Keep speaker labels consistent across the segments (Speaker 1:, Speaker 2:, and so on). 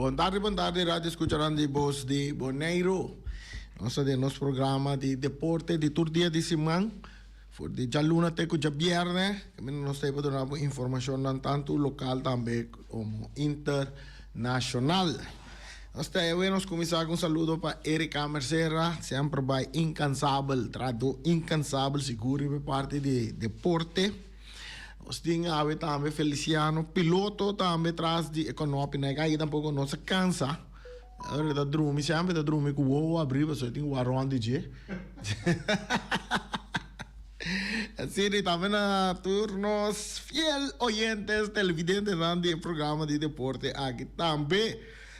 Speaker 1: Boa tarde, rádio escutarán de voz de Boneiro. Nós temos programa de deporte de todo dia de semana. Voor de jaluna até que já viernes, que nós temos dar informação tanto local também como internacional. Nós temos começar com saludo para Erika Mercera, sempre vai incansável, trato incansável, seguro por parte de deporte. Nós temos também Feliciano, piloto também traz de econômica, né? Aí tampouco não se cansa. Agora está dormindo, sempre está dormindo com o ovo abrir, você tem o arroz de dia. Assim, também na turnos fiel oyentes televidentes do programa de deporte aqui também.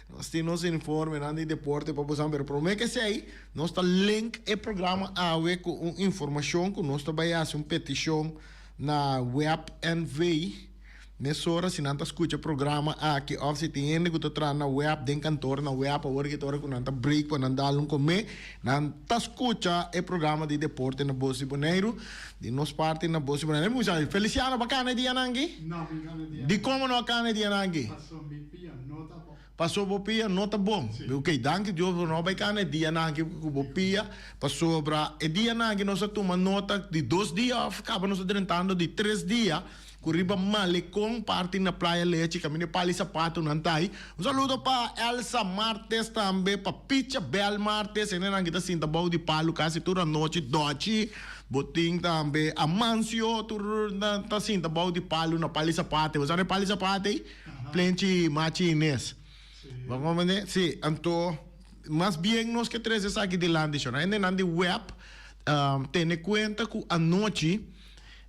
Speaker 1: Nós temos informe de deporte para você ver. Para mim que sei, nós está link e programa a ver com informação que nós também faz uma petição na web NV. Nessa hora, se não escuta o programa aqui, ou se tem que entrar na web, den cantor na web, agora que estou com nanta break, para não dar um comer, não escuta o programa de deporte na Bolsa Boneiro, de nós parte na Bolsa Boneiro. Feliciano, bacana dia nangi?
Speaker 2: Não, bacana dia.
Speaker 1: De como não bacana dia nangi?
Speaker 2: Passou bipia, nota bom.
Speaker 1: Passou bopia, nota bom. Ok, danke Deus, não bacana dia nangi com bopia, passou para e dia nangi nós toma nota de 2 dias, acaba nós tentando de 3 dias. Curiba Malecon, parte na Praia Leite, caminho Pali Sapato, Nantai. Um saludo para Elsa Martes também, para Picha Bel Martes, e nem kita sinta bau de Palo, quase toda noite, doce. Boting também, Amancio, tá sinta bau de Palo na Pali Sapato. Você sabe Pali Sapato aí? Plenty Machines. Vamos ver? Sim, então, mas bem nós que trazemos aqui de Landishon. Ainda na web, tem conta que a noite,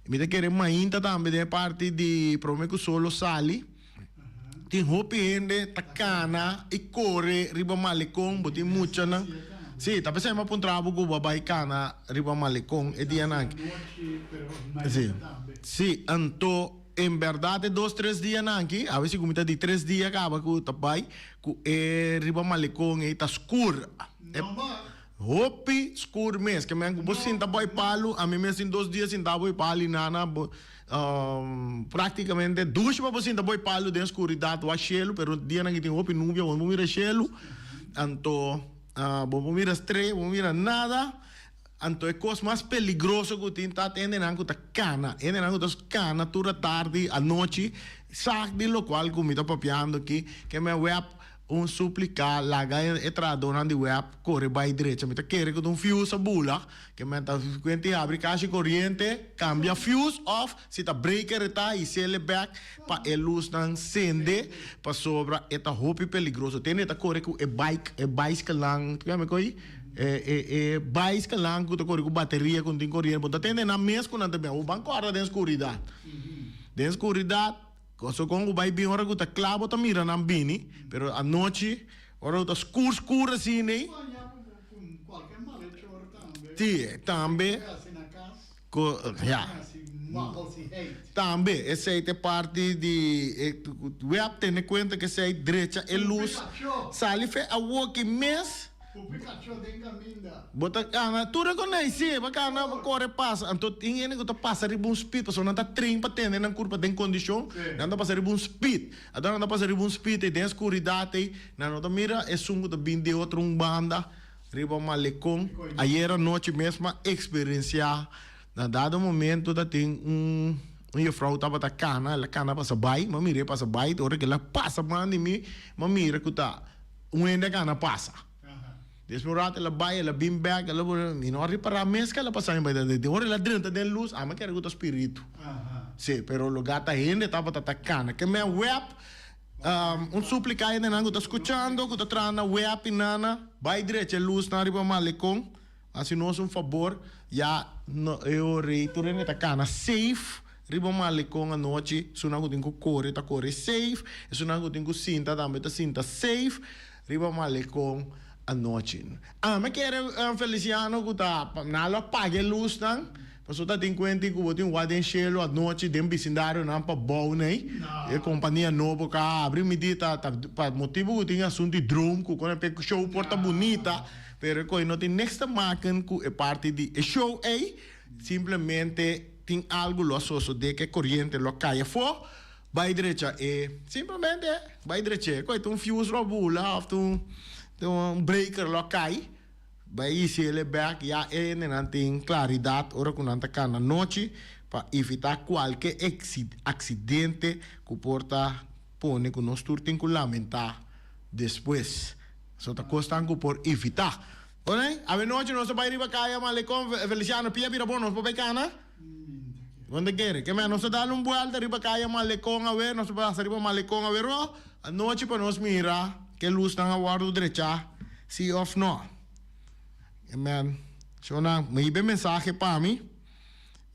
Speaker 1: me queremos ainda também de parte de prometo solo sali. Tem roupa ainda tacana e corre riba malecon, botin mucha na. Sim, tá pensando para um trabalho com babai cana riba malecon e dia nan. Sim. Sim, então em verdade 2, 3 dias nan aqui, a vezes como tá de 3 dias acaba com tabai com riba malecon e tá escuro. Hopi skur mes que me bos sinta boy palo a mim mesmo em 2 dias sinta boy palo nana praticamente 2 para sinta boy palo de escuridade o chelo pero dia não tem hopi nuvem vamos mira chelo anto vamos mira estrela vamos mira nada anto é coisa mais peligroso que tem tá tendo não que tá cana não que tá cana toda tarde à noite sac de lo qual comida papiando aqui que me web suplicar laga entrada de web corre by direita me quer que um fuse bula que me tá quente abre caixa corrente cambia fuse off se tá breaker tá e se back para a luz não acende para sobra eta hope perigoso tem eta corre com bicycle lang tu me coi bicycle lang que corre com bateria com tem corrente bota tem na mês com nada bem o banco arda de escuridade Koso kung ubay bing ora guta clavo ta mira na bini, pero a noche ora guta escuro assim né. Sim, também. Também, essa é parte de web tem conta que essa é direita é luz. Sali fe a walking mess. Bota ana tu reconhece bacana corre passa então tinha que tu passa ribun speed passou não tá trem para ter na curva tem condição não tá passa ribun speed agora não tá passa ribun speed tem escuridade não tá mira é sungo da bim de outro banda riba malecon ayer noite mesma experienciar na dado momento da tem minha frau estava da cana ela cana passa bai mamire passa bai hora que ela passa mano de mim mamira que tá ainda cana passa Desmorat ela vai, ela bim back, ela não repara mês que ela passa em baita de hora ela dentro da luz, mas quer o espírito. Sim, pero o lugar tá ainda estava atacando. Que minha web suplicar ainda não tá escutando, que tá trazendo na web nana, vai direito a luz na riba malecon, assim nós favor, já eu reitero ainda atacando safe. Riba malecon a noite, se não tem que correr, tá correr safe, se não tem que cinta, também tá cinta safe, riba malecon a noite. Mas quero Feliciano que tá nada apaga a luz não, Pasó ta tem conta que o tem waden chelo a noite dem bicindário não para bom né? E companhia nova que abre medida para motivo que tem assunto de drone que quando pega show porta bonita, pero que não tem nesta máquina que é parte de show aí, simplesmente tem algo lo associo de que corrente lo caia fora. vai derecha simplesmente vai derecha. Coi tu fuse robula of tu breaker lo cai. Vai se ele back ya não tem claridade ora que não tá cá na noite para evitar qualquer acidente que porta pone que nós turtem que lamentar depois. Só tá custando por evitar. Olha, a noite nós vai ir para cá, malecom, Feliciano, pia bira bom, nós vai cá, né? Quando quer, que nós dá vuelta ir para cá, malecom, a ver, nós vamos sair para malecom, a ver, a noite para nós mirar que luz está a guardo derecha, se off não. Amen. So na may mensagem para mim.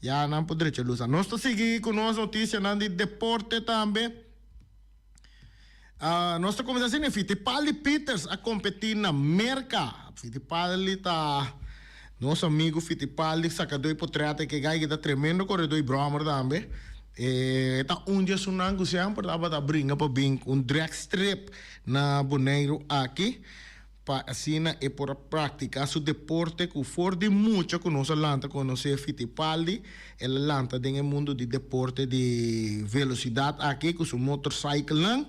Speaker 1: Ya não poder te luz. Nós estamos seguindo com nossa notícia de deporte também. Nós estamos começando a Fittipaldi Peters a competir na Merca. Fittipaldi está nosso amigo Fittipaldi sacador por trata que gai que está tremendo corredor Brahmer também. Está dia sunang sempre estava brinca para bem drag strip na Bonaire aqui. Para assim é por praticar su deporte que for de muito que nós lanta conhecer Fittipaldi ele lanta no mundo de deporte de velocidade aqui com su motorcycle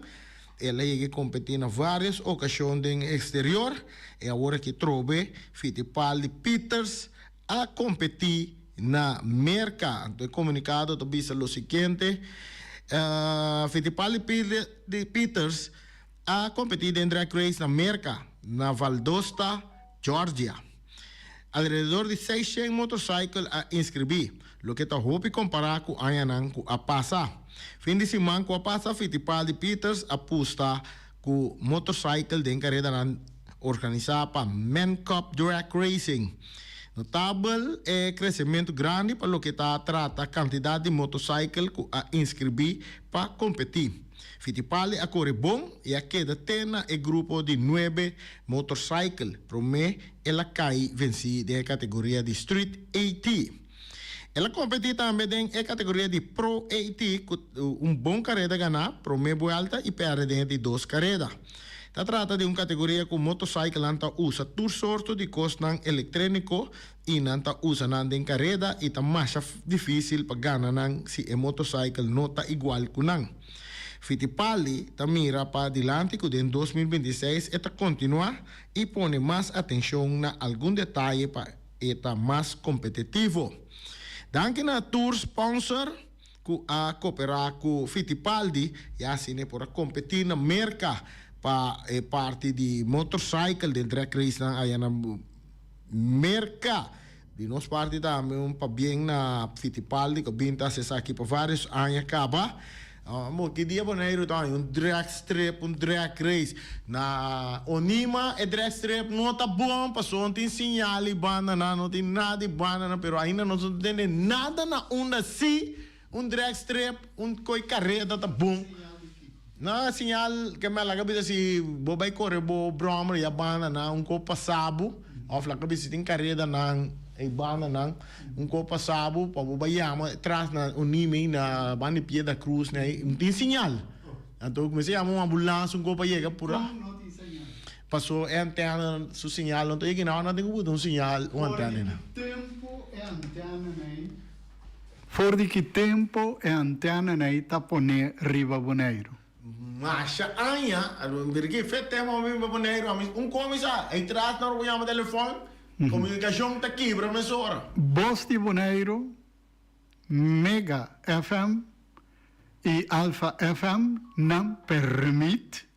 Speaker 1: ele chega a competir em várias ocasiões no exterior e agora que trobe Fittipaldi Peters a competir na Merca. Então comunicado to bisa lo seguinte Fittipaldi Peters a competir em drag race na Merca na Valdosta, Georgia. Alrededor de 600 motorcycles a inscrever, lo que está hopi comparar com Ayanan a passa. Fim de semana com a passa, Fittipaldi Peters aposta com motorcycle de carreira organizada para Men Cup Drag Racing. Notável é crescimento grande para lo que está trata a quantidade de motorcycle a inscrever para competir. Fittipaldi a corre bom e a queda tena e grupo de 9 motorcycle. Promé ela cai venci de categoria de Street AT. Ela compete também em categoria de Pro AT com bom carreira ganhar, promé boa alta e perde de 2 carreiras. Se trata de uma categoria com motorcycle anta usa tur sorto de costan eletrônico e nanta usa nan den carreira e está mais difícil para ganhar nan se é motorcycle não está igual com nan. Fittipaldi está mira para adelante que em 2026 está continuar e põe mais atenção na algum detalhe para estar mais competitivo. Danke na tour sponsor que a cooperar com Fittipaldi e assim por competir na Merca para parte de motorcycle de drag race na Merca. De nossa parte também para bem na Fittipaldi que binta se aqui por vários anos acaba. Que dia Bonaire tem drag strip, drag race. Na Onima é drag strip, não está bom, passou, não tem sinal e banana, não tem nada de banana, mas ainda não tem nada na onda assim, drag strip, coi carreira está bom. Na sinal que me laga bisa si bobai corre bo brommer ya banana, copo passabo, of laga bisa tem carreira na e banda nang copo passabo, pa bobayama tras na unime na bani pie da cruz na tem sinal. Então comecei a uma ambulância copo chega pura. Passou a antena su sinal, não tem que não tem que sinal uma antena.
Speaker 2: Tempo e antena nei. Fora que tempo e antena nei tá poner riba Bonaire.
Speaker 1: Mas anya, porque fez tema mesmo Bonaire, comisa, aí traz na rua telefone. Comunicação está aqui, professora.
Speaker 2: Voz de Bonaire, Mega FM e Alfa FM não permite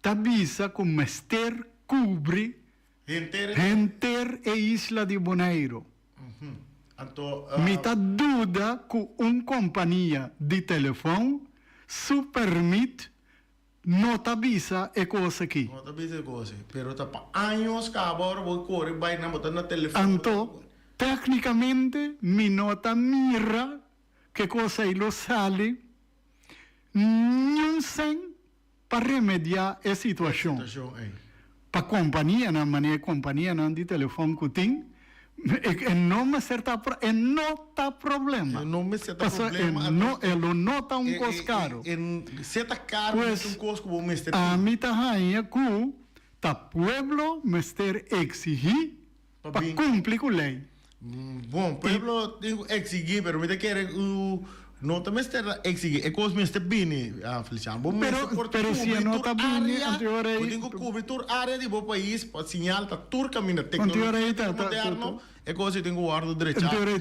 Speaker 2: tabisa com mester cubre enter e Isla de Bonaire. Me tá dúvida com uma companhia de telefone se permite não tabisa é coisa aqui.
Speaker 1: Não tabisa é coisa, pero tá para anos que agora vou correr vai na botar no telefone.
Speaker 2: Então, tecnicamente, me nota mira que coisa aí lo sale, não sei para remediar a situação. Para companhia, na maneira companhia não de telefone que tem, não me certa não tá problema.
Speaker 1: Não me certa problema.
Speaker 2: Não, ele nota coisa caro.
Speaker 1: Certa caro,
Speaker 2: pues,
Speaker 1: coisa que vou mestre.
Speaker 2: A mim tá rainha que tá pueblo mestre exigir para cumprir com lei.
Speaker 1: Bom, pueblo tem que exigir, pero me quer no te mester exige e cos mester bini Feliciano bom
Speaker 2: pero si no está bini antiora
Speaker 1: tengo cobertura área de bom país para señal ta tur camina
Speaker 2: tecnologia
Speaker 1: moderno e così tengo guardo direito
Speaker 2: antiora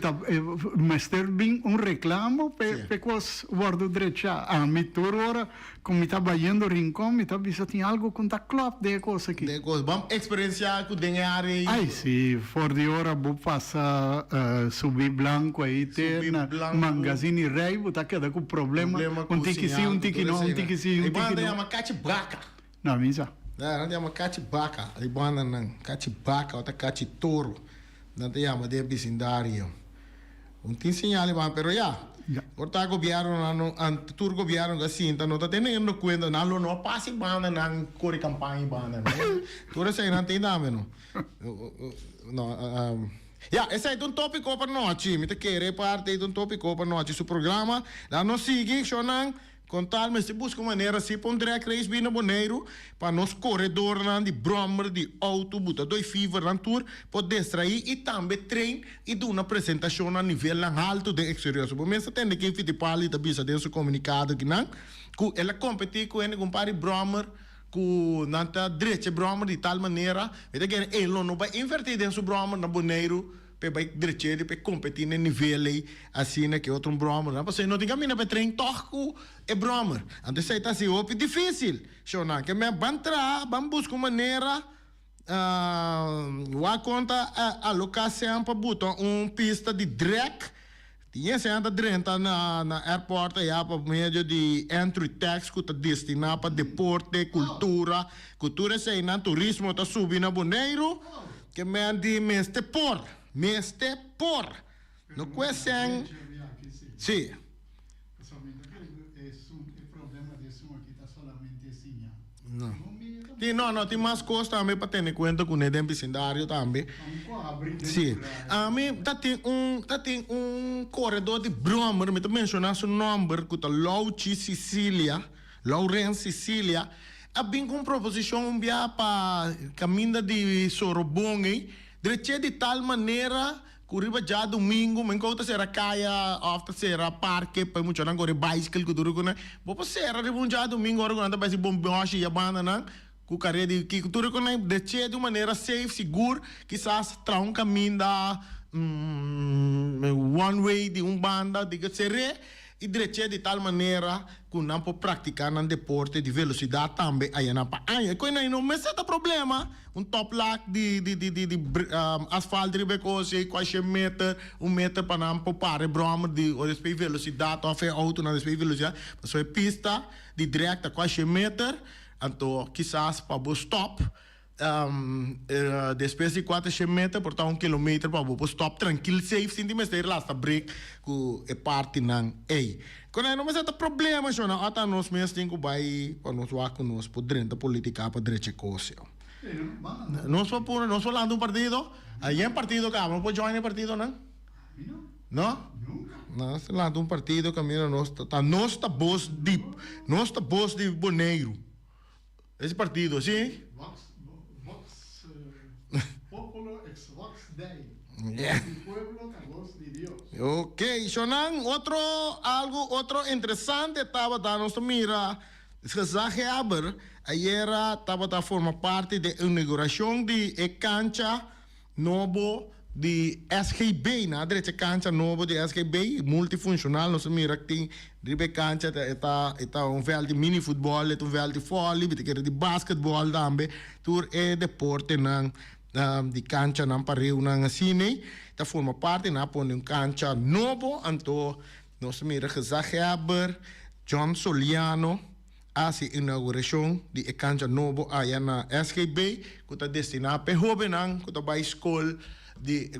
Speaker 2: mester bin un reclamo pe cos guardo direito a mi tur ora como está bayendo rincón me está bisa tem algo com ta club de coisa aqui
Speaker 1: de coisa vamos experienciar com den área
Speaker 2: ai sim for de hora vou passar subir blanco aí ter na magazine rei vou tá queda com problema um tiki sim um tiki não um tiki sim um tiki não
Speaker 1: banda é uma cachibaca
Speaker 2: não misa
Speaker 1: não é uma cachibaca a banda não cachibaca outra cachitoro não te chama de vecindário te segnali ma però porta governo tur governo assim então não tá tendo conta não não passa banda não corre campanha banda tu sei não tem nada não esse é um tópico para nós me te querer parte de um tópico para nós su programa lá nos sigue chonan contar mas se busca maneira se para direct race bem no Bonaire para nos corredor de brommer de auto buta dois fever na tour pode distrair e também trein e dar uma apresentação a nível alto de exterior so mas tem que ficar pali da bisa desse comunicado que não que ela competir com ele compare brommer com nanta direita brommer de tal maneira ele quer ele não vai invertir dentro brommer na Bonaire per vai direito per competir no nível assim que outro brommer não você não tem caminho para treinar toco é brommer então isso está assim opi difícil chona que me bantra vamos buscar maneira wa conta a locação para botar pista de drag tinha se anda dentro na airport já para meio de entry tax que está destinado para deporte cultura se na turismo está subindo na Bonaire que me andi meste por no question sì no ti mais costa também para ter conta com o vecindário também sim a mim tem corredor de brommer me mencionar seu nome que tá Lawrence Sicilia a bem com proposição para caminho de Sorobong direito de tal maneira que já domingo me encontra será caia after será parque para muito não correr bicycle que duro né vou será já domingo agora quando vai se bomboche e a banda não com carreira de que duro né direito de maneira safe seguro quizás tra um caminho da one way de banda de que será e direito de tal maneira que não pode praticar um deporte de velocidade também aí na pa aí quando não me certa problema top lock de asfalto de coisa quase meter para não parar broma de respeito velocidade ou fer auto na respeito velocidade só é pista de direita quase meter então quizás para o stop depois de 4 metros por 1 kilometer para o stop tranquilo safe sem mais lá está break que é parte não ei quando não mas é problema já não até nós mesmos tem que vai para nós lá com nós poder da política para direita coisa nós falando um partido aí é partido que não pode jogar no partido não se lá um partido caminho nós tá boss de Bonaire esse partido sim
Speaker 2: Populo ex vox Dei. Pueblo Carlos de Dios.
Speaker 1: Ok, Shonan, outro interessante estava dando mira, Zach Haber, ayer estava a formar parte da inauguração de cancha novo de SGB, na direita cancha novo de SGB, multifuncional, nós mira que tem ribe cancha, está veld de mini futebol, veld de vôlei, de basquetebol também, tur é deporte não di cancha não pareu na assim tá forma parte na põe cancha novo então nós mira que Zahaber John Soliano assim inauguração de cancha novo aí na SGB que está destinado para jovens que está vai escola de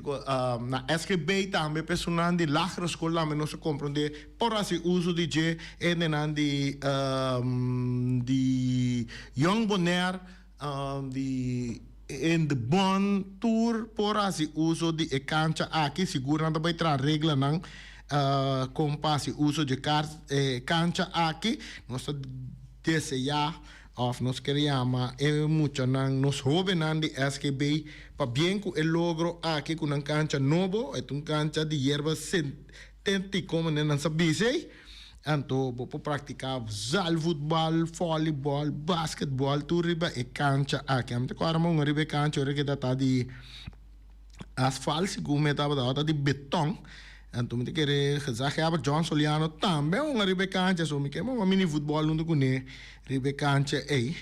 Speaker 1: na SGB também personal de lagere escola também nós compreende por assim uso de de Young Bonaire de in de bon tour por assim uso de cancha aqui segurando vai tra regra não compasi uso de cancha aqui nós desejar of nós queríamos muito não nos jovens de SGB para bem que o logro aqui com uma cancha novo é uma cancha de hierba tenti como não sabia sei. Então, vou praticar futebol, voleibol, basquetebol, tudo riba e cancha aqui. A gente agora uma riba cancha, que tá de asfalto, como estava de beton. Então, me querer Zacheaber John Soliano também uma riba cancha, so me querer uma mini futebol não com ne riba cancha aí.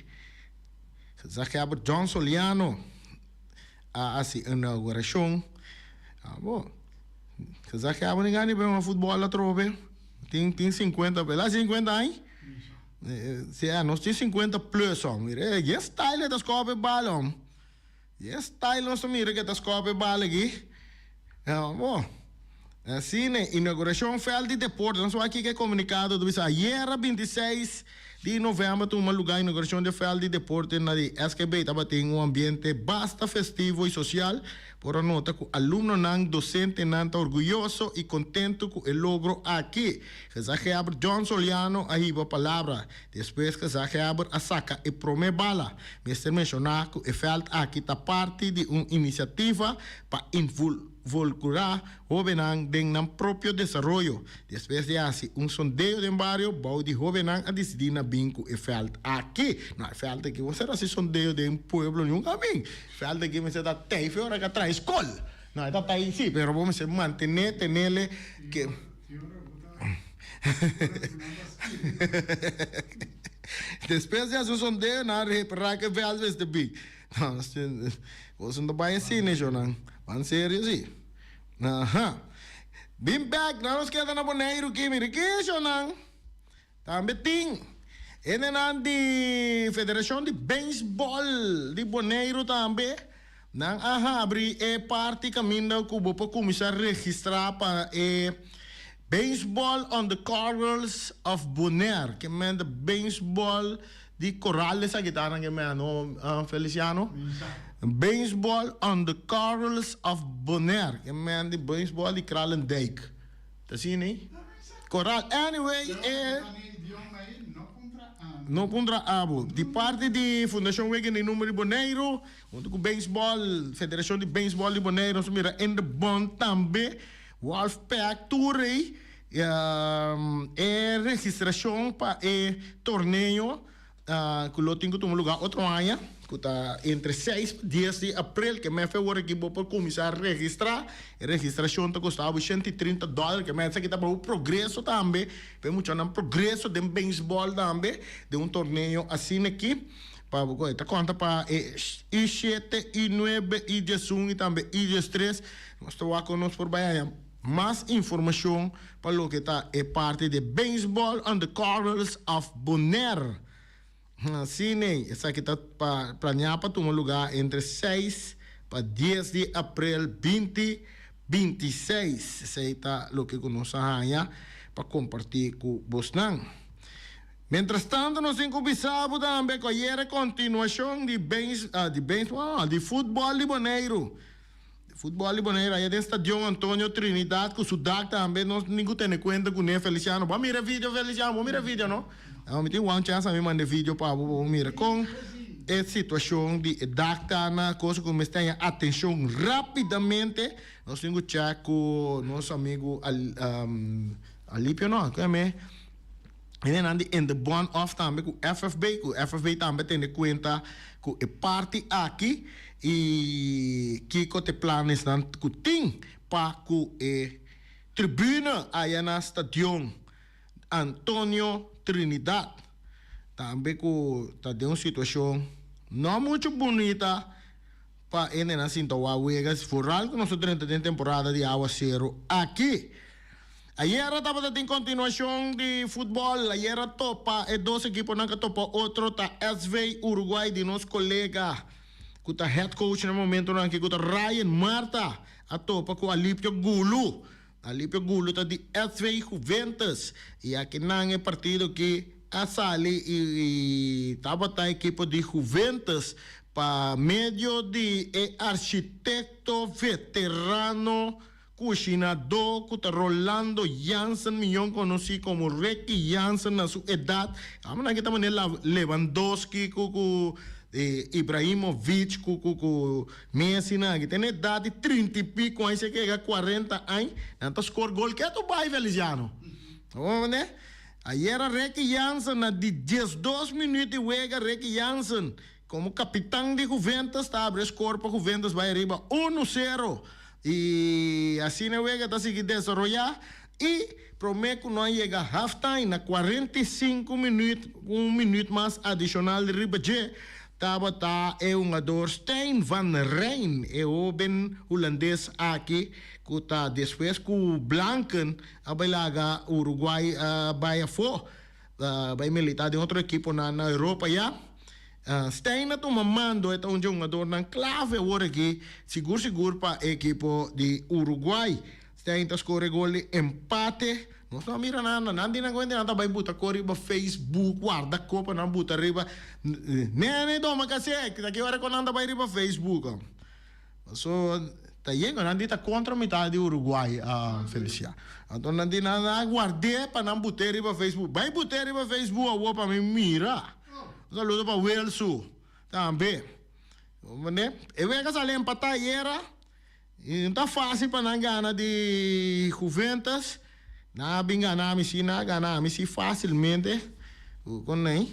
Speaker 1: Zacheaber John Soliano assim inauguração. Bom, Zacheaber ninguém bem uma futebol lá trove. Tem 50, lá 50 anos? Nós temos 50 plus, mira. E style das copas balão. E style nós mira que das copas balão aqui. Bom, assim, né, inauguração festival de deporte. Nós aqui que é comunicado do ayer 26 de novembro, tem um lugar inauguração de festival de deporte na SKB. Tem um ambiente bastante festivo e social. Por nota que o aluno não docente não está orgulhoso e contento com o logro aqui. Que Zacheaber John Soliano aí a palavra. Depois que Zacheaber a saca e prome bala. Mr. mencionar que o festival aqui está parte de uma iniciativa para involucrar jovens en el propio desarrollo. Después de así un sondeo de barrio, bau de jóvenes a decidir na bingo e felt aqui. Não, falta que você assim sondeo de um pueblo nenhum caminho. Falta que você dá tefe hora que atrás escola. Não, está aí sim, pero vamos a mantener, tenerle que Después de hacer un sondeo, nada, reparar que veas vezes de big. Não, você não vai assim, né, Jonan? Van sério, sim. Aham. Bim back, não nos queda na boneiro que mire que, Jonan? Também tem. E nan de Federação de Beisebol de Boneiro também. Nang abri parte caminho que vou começar a registrar para Baseball on the Corals of Bonaire. Que manda baseball de corales aqui tá na que Feliciano. Baseball on the Corals of Bonaire. Que manda baseball de Kralendijk. Tá assim, né? Coral. Anyway, não contra abo. De parte de Fundação Wegen de Número de Boneiro, junto com Baseball, Federação de Baseball de Boneiro, nós mira em the bond também, Wolfpack Tourei, registração para o torneio, que eu tenho que tomar lugar outro ano, que está entre 6 e 10 de abril, que me fez que vou começar a registrar. A registração está custando $130, que me que está para o progresso também, para muito não progresso de beisebol também, de um torneio assim aqui. Para está conta para I7, I9, I11 e também I13. Nós estamos conosco por Bahia. Mais informação para o que está é parte de Baseball on the Corals of Bonaire. Assim, né? Essa aqui está planeada para um lugar entre 6 para 10 de abril 2026. Essa aí está o que nós vamos para compartilhar com vocês. Mientras tanto, nós conversamos também com a continuação de futebol de Bonaire. Futebol de Bonaire, aí tem o estádio Antônio Trinidad, com o Sudac também, nós ninguém tem conta com o Feliciano. Vamos mirar vídeo, Feliciano, vamos mirar vídeo, não? Eu tenho uma chance de mandar vídeo para vamos mirar com a situação de DACTA, na coisa que me tem atenção rapidamente. Nós temos que checar com nosso amigo Alípio, não? Que é ele anda em the bond off também com o FFB também tem conta com a parte aqui e que tem planos que tem para com a tribuna aí na estação Antônio Trinidad. Também está de uma situação não muito bonita para ele na Sintoa Vegas. For algo nós temos de temporada de água zero aqui. Ayer estava em continuação de futebol. Ayer topa e 2 equipos não topa outro tá SV Uruguai de nosso colega que tá head coach no momento não que tá Ryan Marta a topa com Alípio Gulu. Alípio Gulu está de SV Juventus e aqui não é partido que a sali e estava a equipe de Juventus para meio de arquiteto veterano cocinador que está Rolando Jansen, millón conocido como Ricky Jansen a su edad. Vamos a quitar Lewandowski, Ibrahimovic, com Messi, que tem idade 30 e pico, aí você quer 40 anos, então score gol, que é tu vai, Feliciano. Vamos, né? Aí era Ricky Jansen, na de 12 minutos de wega, Ricky Jansen, como capitão de Juventus, está abrindo score para Juventus, vai arriba 1-0. E assim na wega está seguindo desenvolver. E prometo não chega halftime, na 45 minutos, minuto mais adicional de Ribaje. Tava um jogador Stijn van Rijn, o ben holandês aqui, que tá depois com Blanken, a bailaga Uruguai, vai fora, vai militar de outra equipe na Europa, já. Stijn na toma mando, é um jogador na clave agora aqui, seguro para a equipe de Uruguai. Stijn tá score gol de empate. Não só mira nada, nada não aguenta nada, vai botar corriba Facebook, guarda copa, não bota riba. Nem toma cacete, daqui a hora quando anda vai riba Facebook. So, tá chegando, nada tá contra a metade de Uruguai, Felicia. Então nada nada guardei para não botar riba Facebook. Vai botar riba Facebook, a opa me mira. Saludo para Welsu, também. Né? Eu vejo que essa empatar era, não tá fácil para não ganhar de Juventus. Na bingana si na gana si facilmente con nei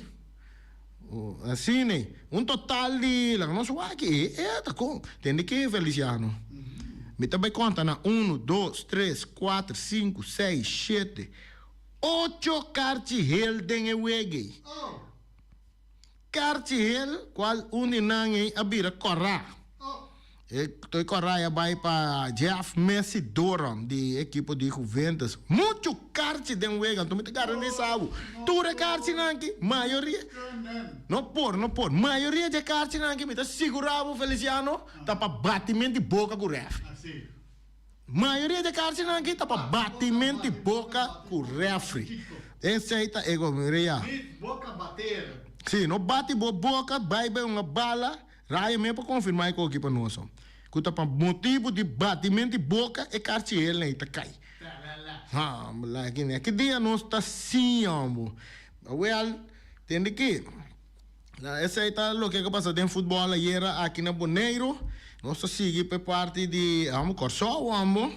Speaker 1: assim né total de la não só aqui tá com tem que Feliciano me também conta na 1 2 3 4 5 6 7 8 cartihel den wege cartihel qual uninange abira corra Estou correndo vai para Jeff Messi Doran, de equipe de Juventus. Muito carte de wega, tu me te garantizo. Tu recarte aqui, maioria. Não por. Maioria de carte aqui, me te segurava, Feliciano, tá para batimento de boca com o refri. Maioria de carte aqui, tá para batimento de boca com o refri. Esse aí tá ego, Maria.
Speaker 2: Boca bater.
Speaker 1: Sim, não bate boca, vai bem uma bala. Raia mesmo para confirmar que o equipe nosso. Kuta pa motivo de batimento de boca e cartier nem tá cai. Moleque, né? Que dia nós tá assim, amor. Well, tem que essa aí tá o que passa dentro futebol aí era aqui na Boneiro. Nós seguimos para parte de Corsol, amor.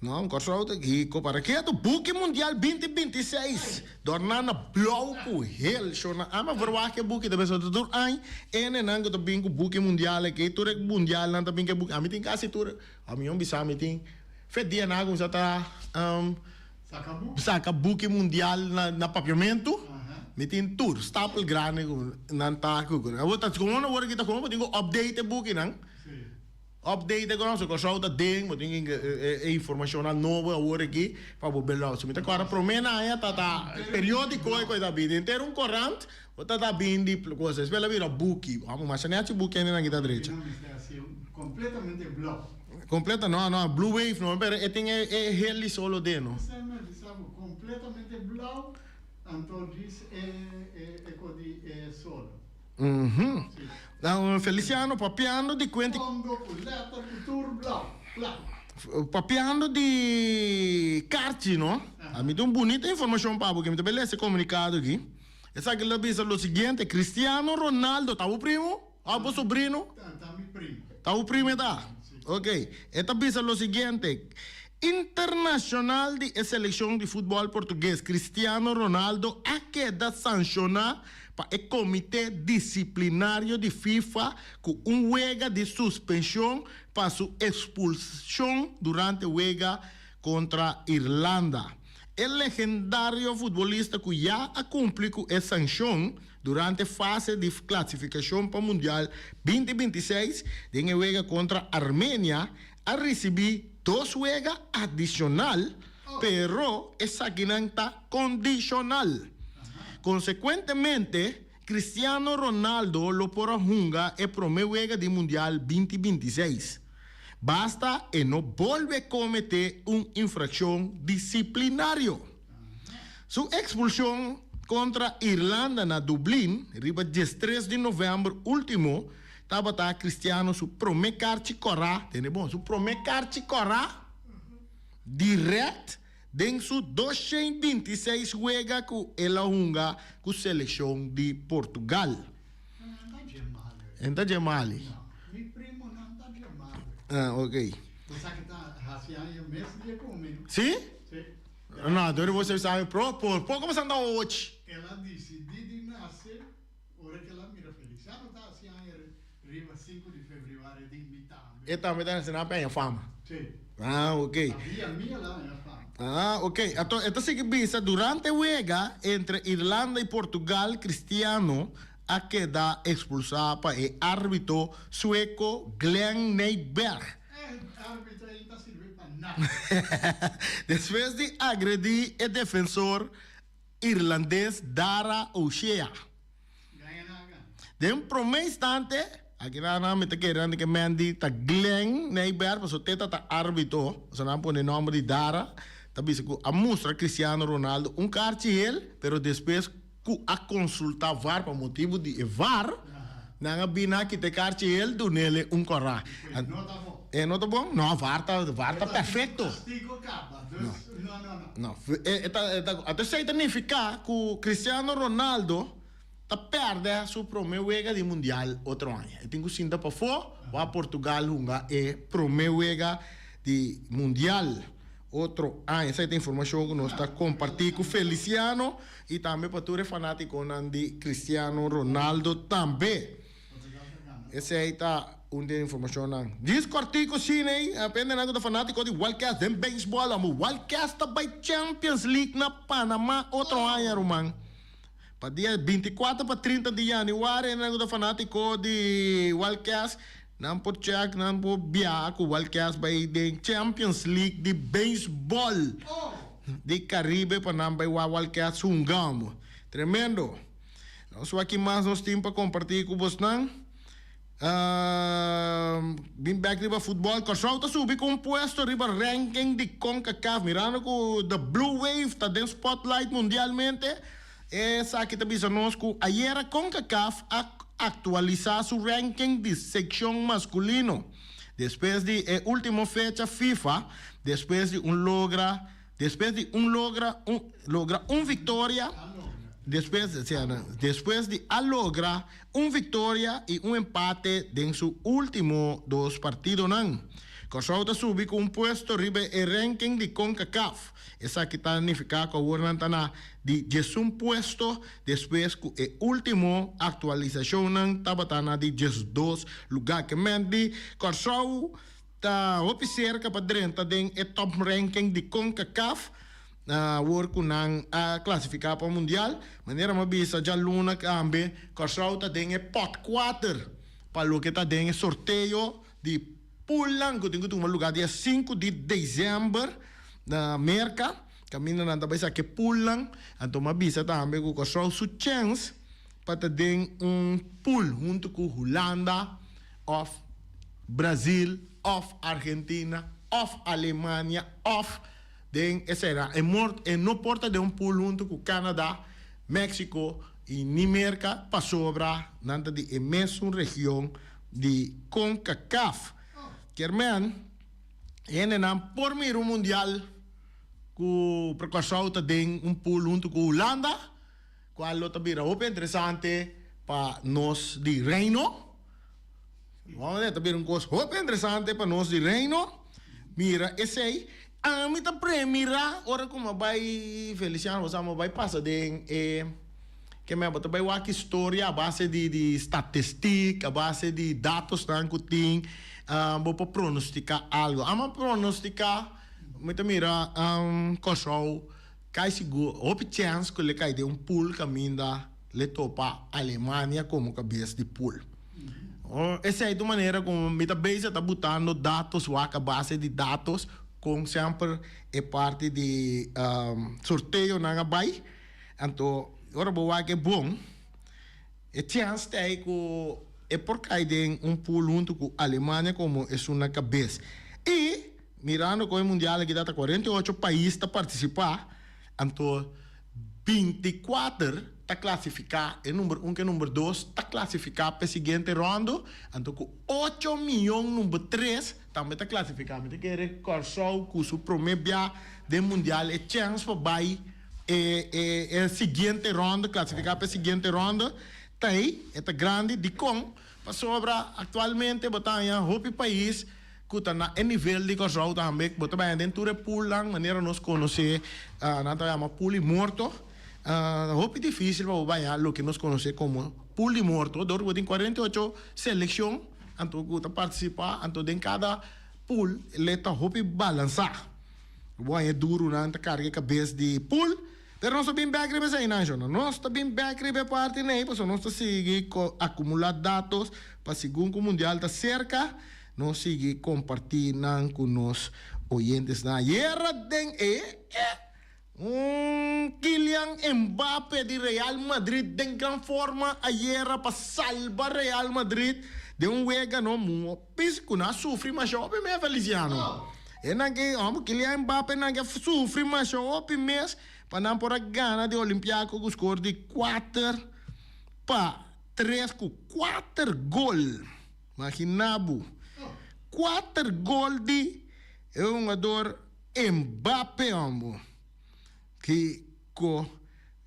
Speaker 1: Não, Corsol aqui para que do Book Mundial 2026. Dornana bloco hell shona. Verwag que Book de beso do ai. Ene nango to bingo Book Mundial aqui. Turek Mundial nanta bingo Book. Ami tin kasi tur. Ami yon bisa ami tin. Fet dia na kung sa ta saka Book Mundial na papiamento. Mitin tour, stapel grande nanta ko. Abo ta como na wora kita como tingo update book nang. Update ko so ko sauta ding, mo tingo informação nova agora aqui para o belo. So mita agora promena aí tá periódico aí da vida inteiro corrente, o tá bem de coisas. Espera vir a book. Vamos mas nem a book ainda na guita direita.
Speaker 2: Completamente bloco.
Speaker 1: Completa não, Blue Wave não, pero tem heli solo dentro.
Speaker 2: Completamente bloco. Então diz é solo.
Speaker 1: Então, Feliciano, papiando de quanto... Papiando de carte, não? A mim tem uma bonita informação para porque me também esse comunicado aqui. Essa que ele diz o seguinte, Cristiano Ronaldo, tá o primo? Ah, o sobrinho?
Speaker 2: Tá meu primo.
Speaker 1: Tá o primo, tá? Ok. Esta diz o seguinte... Internacional de Seleção de Futebol Português, Cristiano Ronaldo, a queda sancionada para o Comitê Disciplinário de FIFA com huelga de suspensão para sua expulsão durante a huelga contra Irlanda. O legendário futebolista que já cumpriu a sanção durante a fase de classificação para o Mundial 2026 de huelga contra Armênia a receber 2 huelgas adicional, pero esa guinanta condicional. Consecuentemente, Cristiano Ronaldo lo porá junga e primeira huelga de Mundial 2026. Basta e não volve a cometer uma infração disciplinaria. Sua expulsão contra Irlanda na Dublín, riba 13 de novembro último, estava Cristiano su primeiro carte corá, tem bom, su primeiro carte corá, direto, dentro su 226 juega com ela hunga com a seleção de Portugal. Então de Mali.
Speaker 2: Mi primo não está chamado.
Speaker 1: Ah, ok.
Speaker 2: Você que está raciando o mesmo dia comigo.
Speaker 1: Sim?
Speaker 2: Sim.
Speaker 1: Não, então você sabe, por começar a andar hoje.
Speaker 2: Ela disse, de nascer, hora que ela mira feliz. Já não está assim, riba 5 de fevereiro, de imitar.
Speaker 1: E também está ensinando a fama.
Speaker 2: Sim.
Speaker 1: Ah, ok.
Speaker 2: Havia minha lá na fama.
Speaker 1: Ah, ok. Então, se que visa, durante a huelga entre Irlanda e Portugal, Cristiano a quedar expulsado para el árbitro sueco Glenn Nyberg.
Speaker 2: Árbitro aí não serve para nada.
Speaker 1: Después de agredir el defensor irlandés Dara O'Shea.
Speaker 2: Ganha nada.
Speaker 1: De un primer instante, aquí nada me te quedan que me han dicho Glenn Nyberg, pues usted está árbitro, o sea, no pone nombre de Dara, también se a mostrar Cristiano Ronaldo un cartel, pero después a consultar VAR por motivo de VAR, nanga bina que te cartel do nele un corra.
Speaker 2: Não tá bom.
Speaker 1: Não tá bom? Não, VAR tá perfeito.
Speaker 2: Castigo acaba. Não.
Speaker 1: Não, até significa que o Cristiano Ronaldo tá perde sua primeira de mundial outro ano. Eu tenho sinta para fora, a Portugal é primeira de mundial outro ano. Essa é a informação que nós está compartilhando com o Feliciano e também para todos os fanáticos de Cristiano Ronaldo também. Essa aí tá uma informação. Diz cortico cine, apenas nada fanático de Wildcats em beisebol, amo Wildcats tá by Champions League na Panamá outro ano, Roman. Para dia 24 para 30 de janeiro, nada fanático de Wildcats, não pode check, não pode viajar com Wildcats by the Champions League de beisebol de Caribe para não by Wildcats Hungamo. Tremendo. Nós aqui mais nós temos para compartilhar com vocês. Bem back riba futebol, Corsau tá subi com puesto riba ranking de CONCACAF, mirando que the Blue Wave tá dentro spotlight mundialmente. Essa aqui tá bisando nós que ayer a CONCACAF actualizar su ranking de sección masculino. Después de última fecha FIFA, después de un logra victoria. Después de logra una victoria y un empate en sus últimos dos partidos. Corsauta subió con un puesto arriba el ranking de CONCACAF. Esa que significa que ahora de un puesto después de la última actualización tabatana de 2 lugar que mendi Corsau está cerca para dentro del top ranking de CONCACAF. Work nang classificar para o mundial, maneira mabisa já luna cambe, Corsau tá dentro pot 4 para o que tá dentro sorteio de pulang que tem um lugar dia 5 de dezembro na América, caminho na tabela que pulang, então mabisa também que Corsau su chance para dentro pool junto com Holanda, of Brasil, of Argentina, of Alemanha, of essa era não porta de pool junto com Canadá, México e Nimerca para sobra nanta de mesma região de CONCACAF. Quermen, por mim o mundial que precoçou tem pool junto com Holanda, qual outra vira interessante para nós de Reino. Vamos ver, também coisa interessante para nós de Reino. Mira, esse aí me tá premira ora como vai Feliciano você vai passar de que me bota vai aqui história a base de estatística a base de dados que tem vou para pronosticar algo ama pronosticar me tá mira Corsau cai seguro houve chance que ele cai de pool caminho le topa Alemanha como cabeça de pool. Essa é de maneira como me tá base tá botando dados a base de dados com sempre é parte de sorteio na bai, então agora vou que é bom, é chance tem que é por causa de pool junto com a Alemanha como é uma cabeça e mirando com o mundial que dá 48 países a participar, então 24 está classificar, e número 1 que número 2 está classificar para a seguinte ronda, então com 8 milhões número 3 também está classificar, mas tem que Corsau com o primeiro dia do mundial é chance para vai a seguinte ronda, classificar para a seguinte ronda, Tay, esta grande, de com, para sobra, atualmente, botanya, hopi país, que na em nível de corso também, bota bem dentro do pool lang, maneira nos conhecer, nós chamamos pool morto, hopi difícil para banhar, lo que nos conhece como pool morto, dor tem 48 seleção, então que participar, então em cada pool, leta hopi balançar. Bom, é duro, não tá carga cabeça de pool, pero nós também bem grave aí, não, nós também bem grave parte nem, porque nós seguir acumular dados para segundo o mundial tá cerca. Nós seguimos compartilhando com os oyentes na guerra Kylian Mbappé de Real Madrid de grande forma a guerra para salvar Real Madrid de wega no mu pisco na sofre mas já ope me Feliciano na que Kylian Mbappé na que sofre mas já ope mes para não por a gana de Olympiacos com score de 4-3 com 4 gol imaginabu 4 gol de um jogador Mbappé, ambo. Que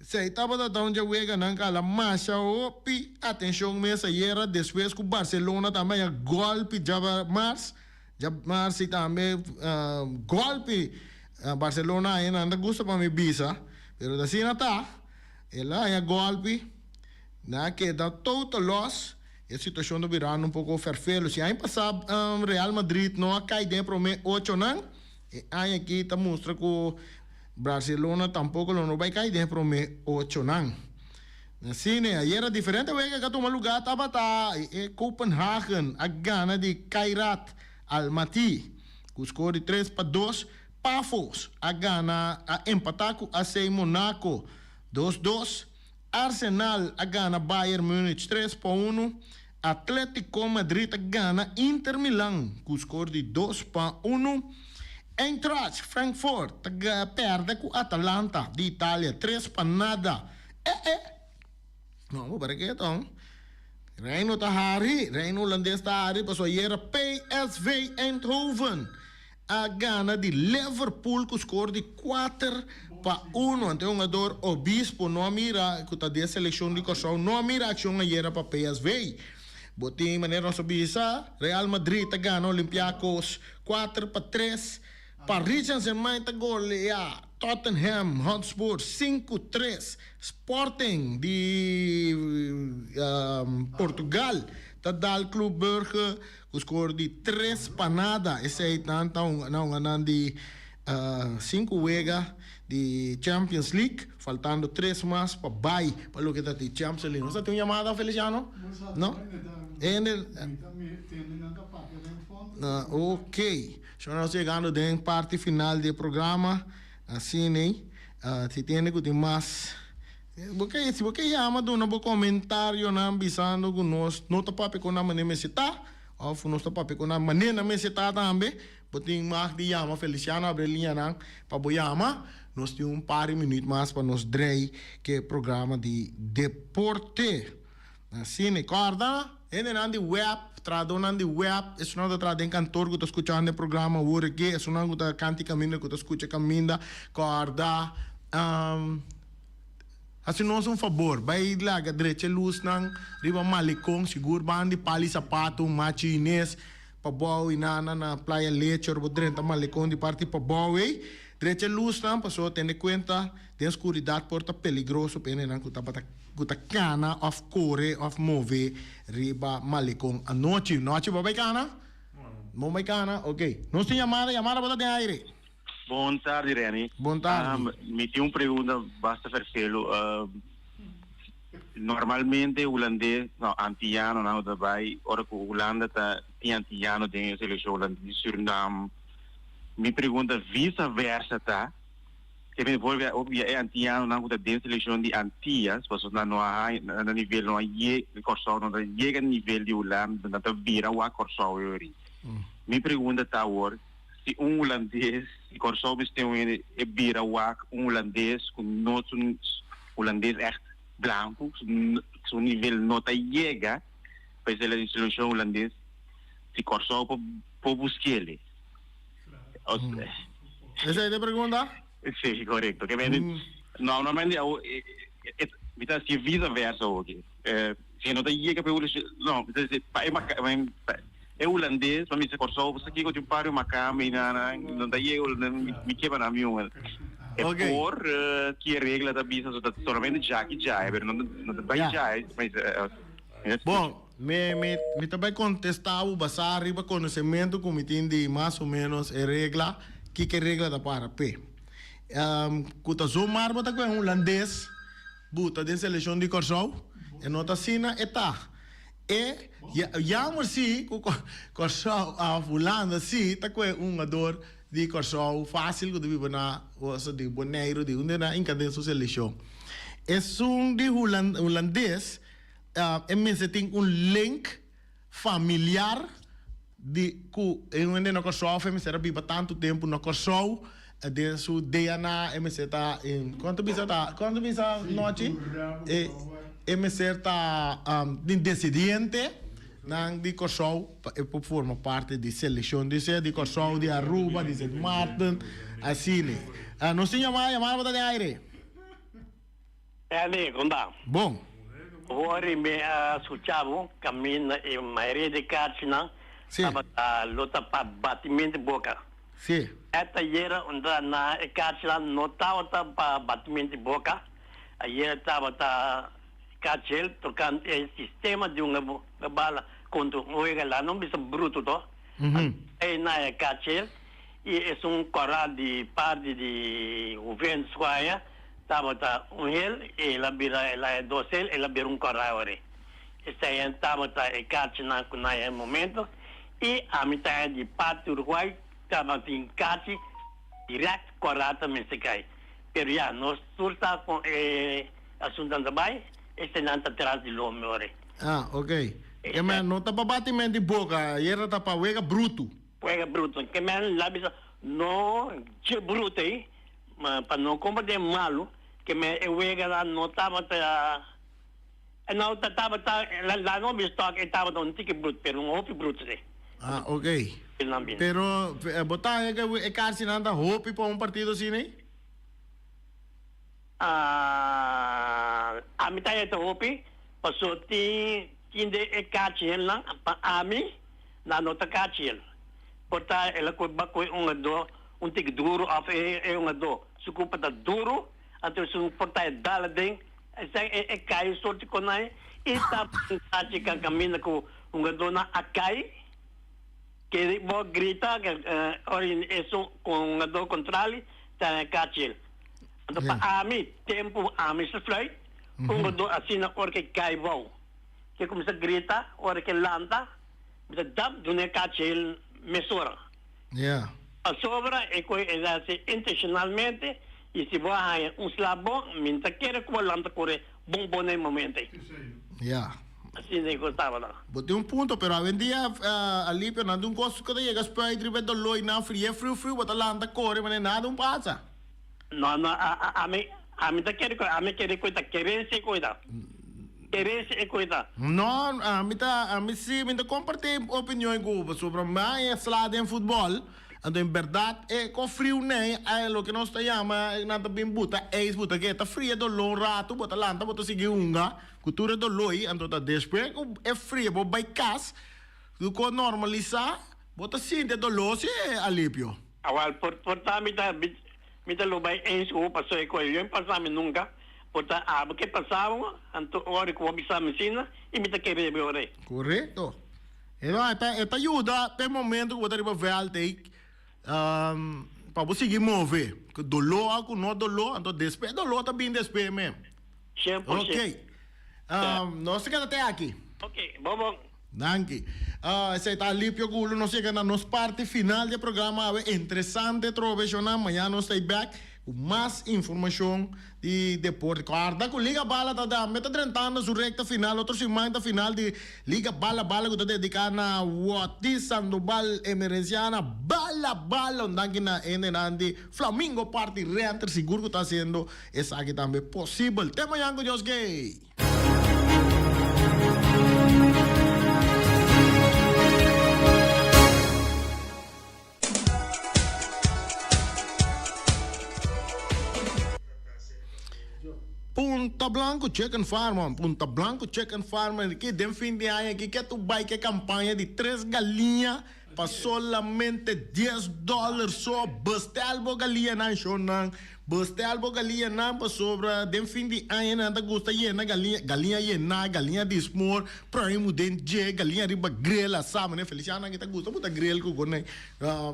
Speaker 1: se estava da onde wega não cala marcha opi atenção mesa era depois com Barcelona também a golpe já Mars também golpe Barcelona ainda anda gosta para me bisa, pero da cena tá ela é golpe na que dá total loss. A situação do Virano um pouco ferfelo. Se aí passar Real Madrid não cai dentro de 8 não, aí aqui está mostra que o Barcelona tampouco não vai cair dentro de 8 não. Assim, né? Aí era diferente, que a toma lugar estava Copenhagen, a gana de Kairat Almaty, com o score de 3-2, Pafos, a gana a empatar com a AC Monaco, 2-2, Arsenal a gana Bayern Munich 3-1, Atlético Madrid a gana Inter Milan com o score de 2-1, Eintracht Frankfurt perde com Atalanta de Itália 3-0. Não, para que então? Reino Tahari, Reino holandês Tahari, passou aí PSV Eindhoven a gana de Liverpool com o score de 4-1. Então, um jogador Obispo não mira, que está de seleção de corção, não mira a ação aí para PSV. Botem maneira nossa bisa, Real Madrid a gana Olympiacos 4-3. Paris Saint-Germain a golear Tottenham Hotspur 5-3. Sporting de Portugal tá dal Club Brugge com score de 3-0. Esse aí não de 5 wega de Champions League, faltando 3 mais para Bay, para o que está de Champions League. Não tem uma chamada, Feliciano? Não? Ok. Estamos chegando na parte final do programa. Assim, né? Se tem que mais... Se você chama de um comentário, não avisando que nós não estamos com a maneira de citar, ou nós estamos com a maneira de citar também, porque mais de chama Feliciano, abre linha para o chama. Nós temos par de minutos mais para nos dreig que é programa de deporte. Assim, recorda? Ainda na web, traduzando na web, é só não traduzir cantor que está escutando o programa hoje que é só não está cantando caminho que está escutando caminho, corda. Assim nós um favor, vai lá a direita luz nang riba malicong seguro bandi pali sapato machinês para boa na praia leche ou dentro malicong de parte para boa direita luz nang passou tendo conta de escuridade porta peligroso pene nang kuta cana of core of move riba malicong a noite babai cana babai cana ok nós tem chamada para de aire.
Speaker 3: Boa tarde, Reni.
Speaker 1: Boa tarde.
Speaker 3: Me tinha uma pergunta, basta fazê-lo. Normalmente, o holandês, não, antiano, não, daí, ora que o Holanda tem antiano, tem a seleção holandesa de Suriname. Me pergunta, vice-versa, tá? Que me envolve, é antiano, não, tem a seleção de Antillas, mas não há, no nível, não há, não chega no nível de Holanda, não vira o acordo. Me pergunta, tá, agora, se holandês, e corso tem bira wak holandês com nosso holandês echt branco, seu nível nota chega para a seleção holandês, se corso para buscar ele.
Speaker 1: Essa é a pergunta?
Speaker 3: Sim, correto. Normalmente, se vice-versa, se não tem que pelo não é holandês mas me se corso você que eu paro uma cama e não daí eu me quebra na minha é por que a regra da bisa somente já que já é não vai já mas
Speaker 1: bom me também contestar o basar riba conhecimento como entende mais ou menos a regra que regra da para p kuta zomar bota com um holandês buta de seleção de Corsou e nota sina eta e jammer si Corsou a fulano si tá com um jogador de Corsou fácil que deve na o de Boneiro de onde na encadência sua seleção é de holandês MSC tem link familiar de que onde na Corsou MSC era viva tanto tempo na Corsou de su DNA MSC está em quanto bisa noite MSC está decidiente nang di Corsou forma parte de seleção de Corsou de Aruba de St. Martin assim não se chamar para de aire
Speaker 4: ali conta
Speaker 1: bom
Speaker 4: ora me ascoltavo cammina e maioria de cartina stava a lotta para batimento boca
Speaker 1: sim
Speaker 4: esta era onde na cartina notava para batimento boca aí estava a cartel tocando o sistema de uma bala contra o lá não bisa bruto to aí na cartel e é coral de parte de governo square estava hel e ela é docel ela vira coral ore essa aí estava a cartina no momento e a metade de parte do Uruguai estava em cati direto coral também se cai pero já nós surta com assunto também este não está atrás de lome ore
Speaker 1: ok mas não está para batimento de boca era está para wega bruto
Speaker 4: que men lá bisa no je bruto aí mas para não combater malo que me wega lá não estava não estava lá não bisa que estava um tique bruto pero um hopi bruto aí
Speaker 1: ok pero botar é casi nada hopi para partido assim né
Speaker 4: a mitad de hopi passou tinde e kachel lang pa ami na nota kachel porta ela ko ba ko un tig duro af e un do sukupa da duro anto su porta dala ding e kai sorti ko nai e ta kachi kan camina ko un do na akai que bo grita que orin eso con un do contrali ta kachel anto pa ami tempo ami se flui un do asina porque kai vão que começa a gritar, hora que landa, bisa dab dunia kacil mesura. A sobra é que intencionalmente e se vai slabo, minta querer que landa corre bom em momento. Assim nem gostava lá.
Speaker 1: Bote ponto, pero hoje em dia ali pelo gosto que chega para ir driver do loi na frio, bota landa corre, mas nada passa.
Speaker 4: Não, a mim tá querer coisa, querer se cuidar.
Speaker 1: Não, a mim sim, me compartilhar opinião com sobre mais slide em futebol. Então, em verdade, é com frio, né? É o que nós chamamos, nada bem buta, é isso, buta, que está frio do longo rato, bota lanta, bota seguir unga, cultura do loi, então, depois, é frio, bota vai cas, do que normalizar, bota sim, do longo, é alívio.
Speaker 4: Awal, por mim, tá lobay, é isso, passou, eu passava nunca. Portanto, que passavam, então, hora que eu observo a medicina, e me querer ver.
Speaker 1: Correto. Então, esta ajuda, pelo momento, que você vai ver, para você seguir mover. Que dolor, que não dolor, então, despejo, dolor também despejo mesmo.
Speaker 4: 100%.
Speaker 1: Ok. Nós ficamos até aqui.
Speaker 4: Ok, bom.
Speaker 1: Danke. Esse está ali, Gulo, nós chegamos na nossa parte final do programa. Interessante, trovecionar, amanhã nós estamos back. Mais informação de deporte. Guarda com Liga Bala tá meta 30 anos na recta final, outra semana final de Liga Bala que está dedicada na Wati Sandoval Emergenciana bala onde na Nandi Flamingo Party Reenter seguro que está sendo essa aqui também possível. Tema yango Jos Gay. Punta Blanco Chicken Farm, Punta Blanco Chicken Farm, que de fin de año, que tu bike campaña de 3 galinhas para solamente $10. So, basta algo galinha na shonan, basta algo galinha na para sobra, de fin de año na ta gusta yena galinha yena, galinha de small, primo den je, galinha riba grill, sabe, né? Feliciana que ta gusta, puta grill ko gonay,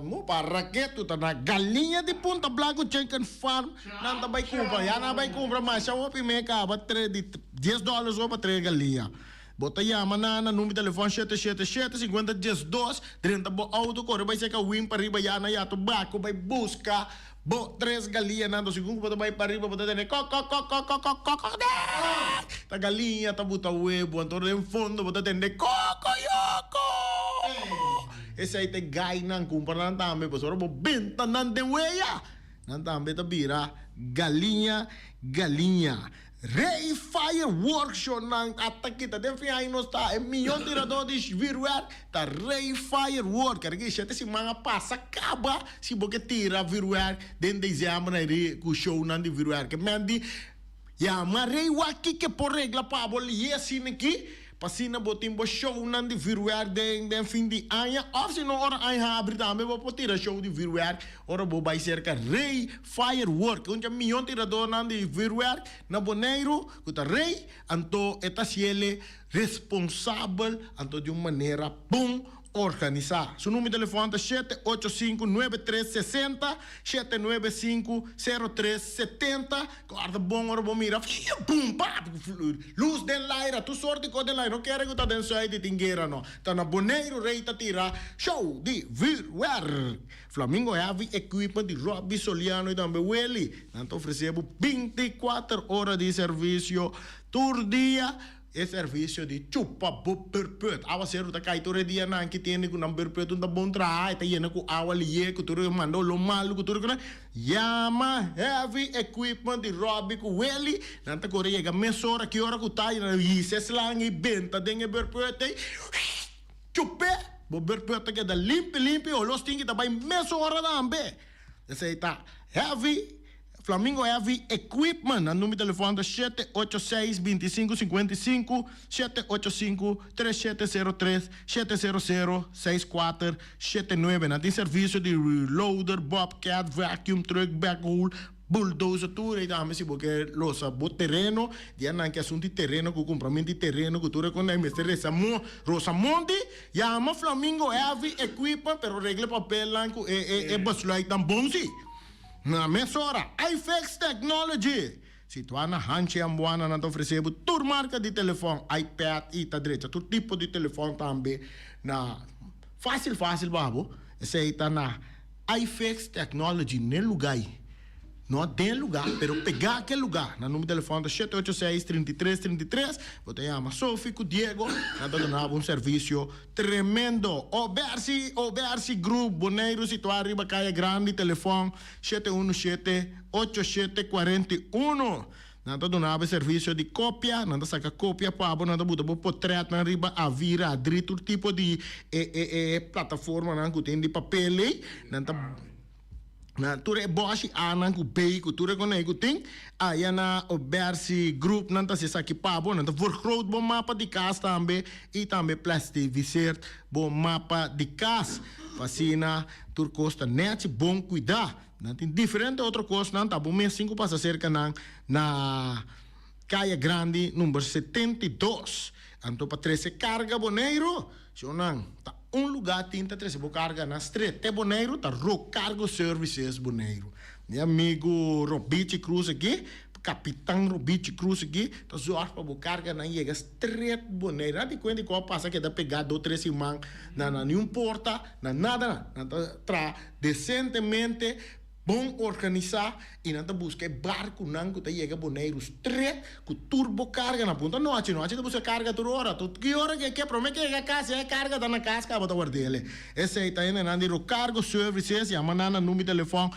Speaker 1: mo para raqueto ta na galinha de Punta Blanco Chicken Farm, nanta bay compra, ya na bay compra, mas siya wapi meka, ba $10 so para 3 galinha. Bota llama na número de telefone 777-50-12, 30 bo auto, corre, vai ser que win para riba, ya na ya to baco, vai busca, bo 3 galinha na, segundo bota vai para riba, bota tene, ta galinha, ta buta huevo, antoro em fundo, bota tene, cocoyoco! Esse aí tem gai nan, compra nan tambe, pois ora bo benta nan de weia, nan tambe ta bira, galinha, galinha. Ray Fireworks show nang atakita den fi ay no sta e milyon tirador de virware ta Ray Fireworks kargi siya si mga pasa kaba si boke tira virware den de exame na ri ku show nang di virware ke mendi ya ma Ray waki ke por regla pa bol yesin ki pasina botin bo show nang di virware den fin di anya of si no ora ay ha abri tambe bo tira show di virware ora bo vai cerca Ray Fireworks unja milyon tirador nang di virware na Bonaire kuta Ray anto eta siele responsável anto de uma maneira bom organizar. Su número de telefone é 785-9360, 795-0370. Guarda bom, ora bom, mira. Pum, pá, luz de laira, tu sorte com de laira. Não quero que tá dentro sai de tingueira, não. Tá na Bonaire, rei tá tira. Show de virware. Flamingo Heavy Equipment de Robbie Soliano e também Welly. Então oferecemos 24 horas de serviço por dia. É serviço de chupa bo perpet. Awa seru ta kai tore dia nan ki tiene ku number perpet ta bon tra ta yena ku awa liye ku tore mando lo mal ku tore kana Yama Heavy Equipment de Robbie ku Welly nanta kore yega mesora ki ora ku tai na yise slangi benta denge perpet chupe bo perpet ke da limpi o los tingi ta bai mesora dambe. Essa aí tá Heavy Flamingo Heavy Equipment, número de telefone 786-2555, 785-3703, 700-6479. Tem serviço de loader, bobcat, vacuum truck, backhoe, bulldozer, tudo aí também, se porque losa bo terreno, dia não que assunto de terreno, com compramento de terreno, que tudo quando é mestre Rosamonte, chama Flamingo Heavy Equipment, pero regle papel lá, é baslai tão bom sim. Na mesora, iFix Technology. Se tu ana hanche ambuana na oferecebo tur marca de telefone, iPad e ta direita, tu tipo de telefone também na fácil babo. Esse aí tá na iFix Technology no lugar. Não tem lugar, pero pegar aquele lugar. Na número de telefone 786-3333. Você chama Sofia com Diego. Nós damos serviço tremendo. Obersi Group, Bonaire, situado arriba, Caia Grande, telefone 717-8741. Nós damos serviço de cópia. Nós saca cópia para nós damos portrait na riba, a vira, todo tipo de plataforma que tem de papel. Nós na ture boshi anan ku pay ku ture ko na ikuting ayana Obersi Group nanta se saki pabo nanta vergroot bom mapa di kas tambe e tambe plastic visert bom mapa di kas fascina tur costa net bom cuidar nanti diferente outro costa nanta bom mês 5 passa cerca na Caia Grande número 72 anto pa 13 carga Bonaire sionang ta lugar tinta três bo carga na street te Bonaire tá Ro Cargo Services Bonaire. Meu amigo Robici Cruz aqui, capitão Robici Cruz aqui, tá zoar para bo carga na chega street Bonaire. Não te conta qual passa que dá pegar do três irmãos na nenhum porta, na nada, na tra decentemente bom organizar e não busca barco não que chega Bonaire street com turbo carga na ponta noite te busca carga toda hora que hora que promete que a casa é carga tá na casa que bota guardele esse aí tá indo na Cargo Services e amanhã no número de telefone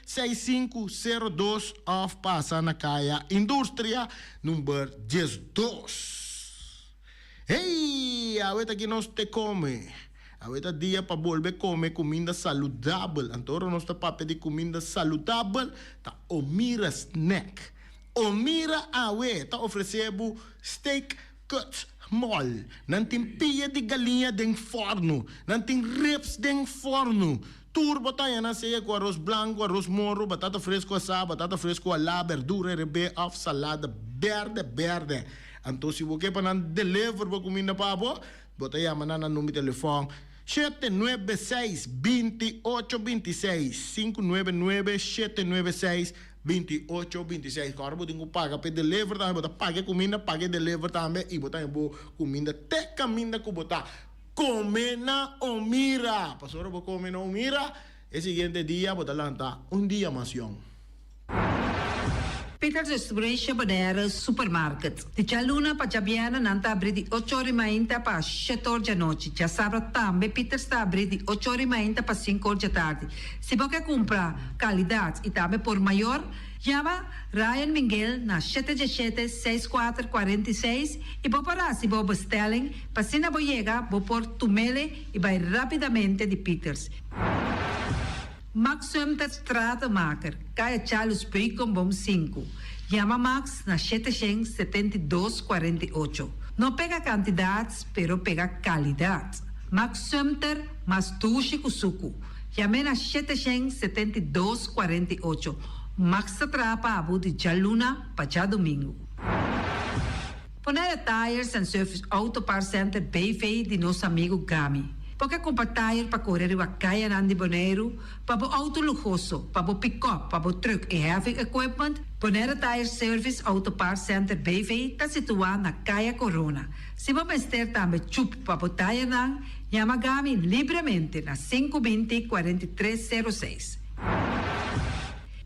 Speaker 1: 717-6502 of passa na Caia Indústria número 12. Hey, ahorita que nós te come. Ahorita dia para volver comer comida saudável. Antoro nós está para pedir comida saudável. Tá Omira Snack. Omira Awe tá oferecendo steak cuts mol. Não tem pia de galinha de forno. Não tem ribs de forno. Turbo tayo na siya com arroz blanco, arroz moro, batata fresco assada, batata fresco ala, verdura, rebe, of salada, verde. Então, se você para deliver para comida para abo, bota aí a manana no meu telefone 796-2826 599-796-2826. Agora eu tenho que pagar para deliver também, bota pague comida, pague deliver também e bota aí comida, te caminha que bota come na Omira. Pastor, vou comer na Omira. El siguiente día, bota lanta, dia mais young.
Speaker 5: Peter's Restoration Bonera Supermarket. Di Cialuna pa Giabiana nanta abri di 8 ore mainta pa 7 ore noche. Già sabra tambe Peter sta abri di 8 ore mainta pa 5 ore tardi. Se você compra qualidade e tambe por maior, chama Ryan Miguel na 717-6446 e vou parar se vou bestelling, pa sina vou chegar, vou por tumele e vai rapidamente de Peters. Max Sumter Stratenmaker, Kaya Charles Bacon Bom 5. Chama Max na 772-48. Não pega quantidades, pero pega qualidade. Max Sumter, mas tushi kusuku. Chame na 772-48. Max Trapa Abu de Jaluna, Pacha Domingo. Ponera Tires and Service Auto Parts Center BV de nosso amigo Gami. Porque compra tire para correr a caia Nandi Boneiro, para o auto luxuoso, para o pick-up, para o truck e heavy equipment, Ponera Tire Service Auto Parts Center BV está situado na Caia Corona. Se você ter também chup para o tire nang, chama Gami livremente na 520-4306.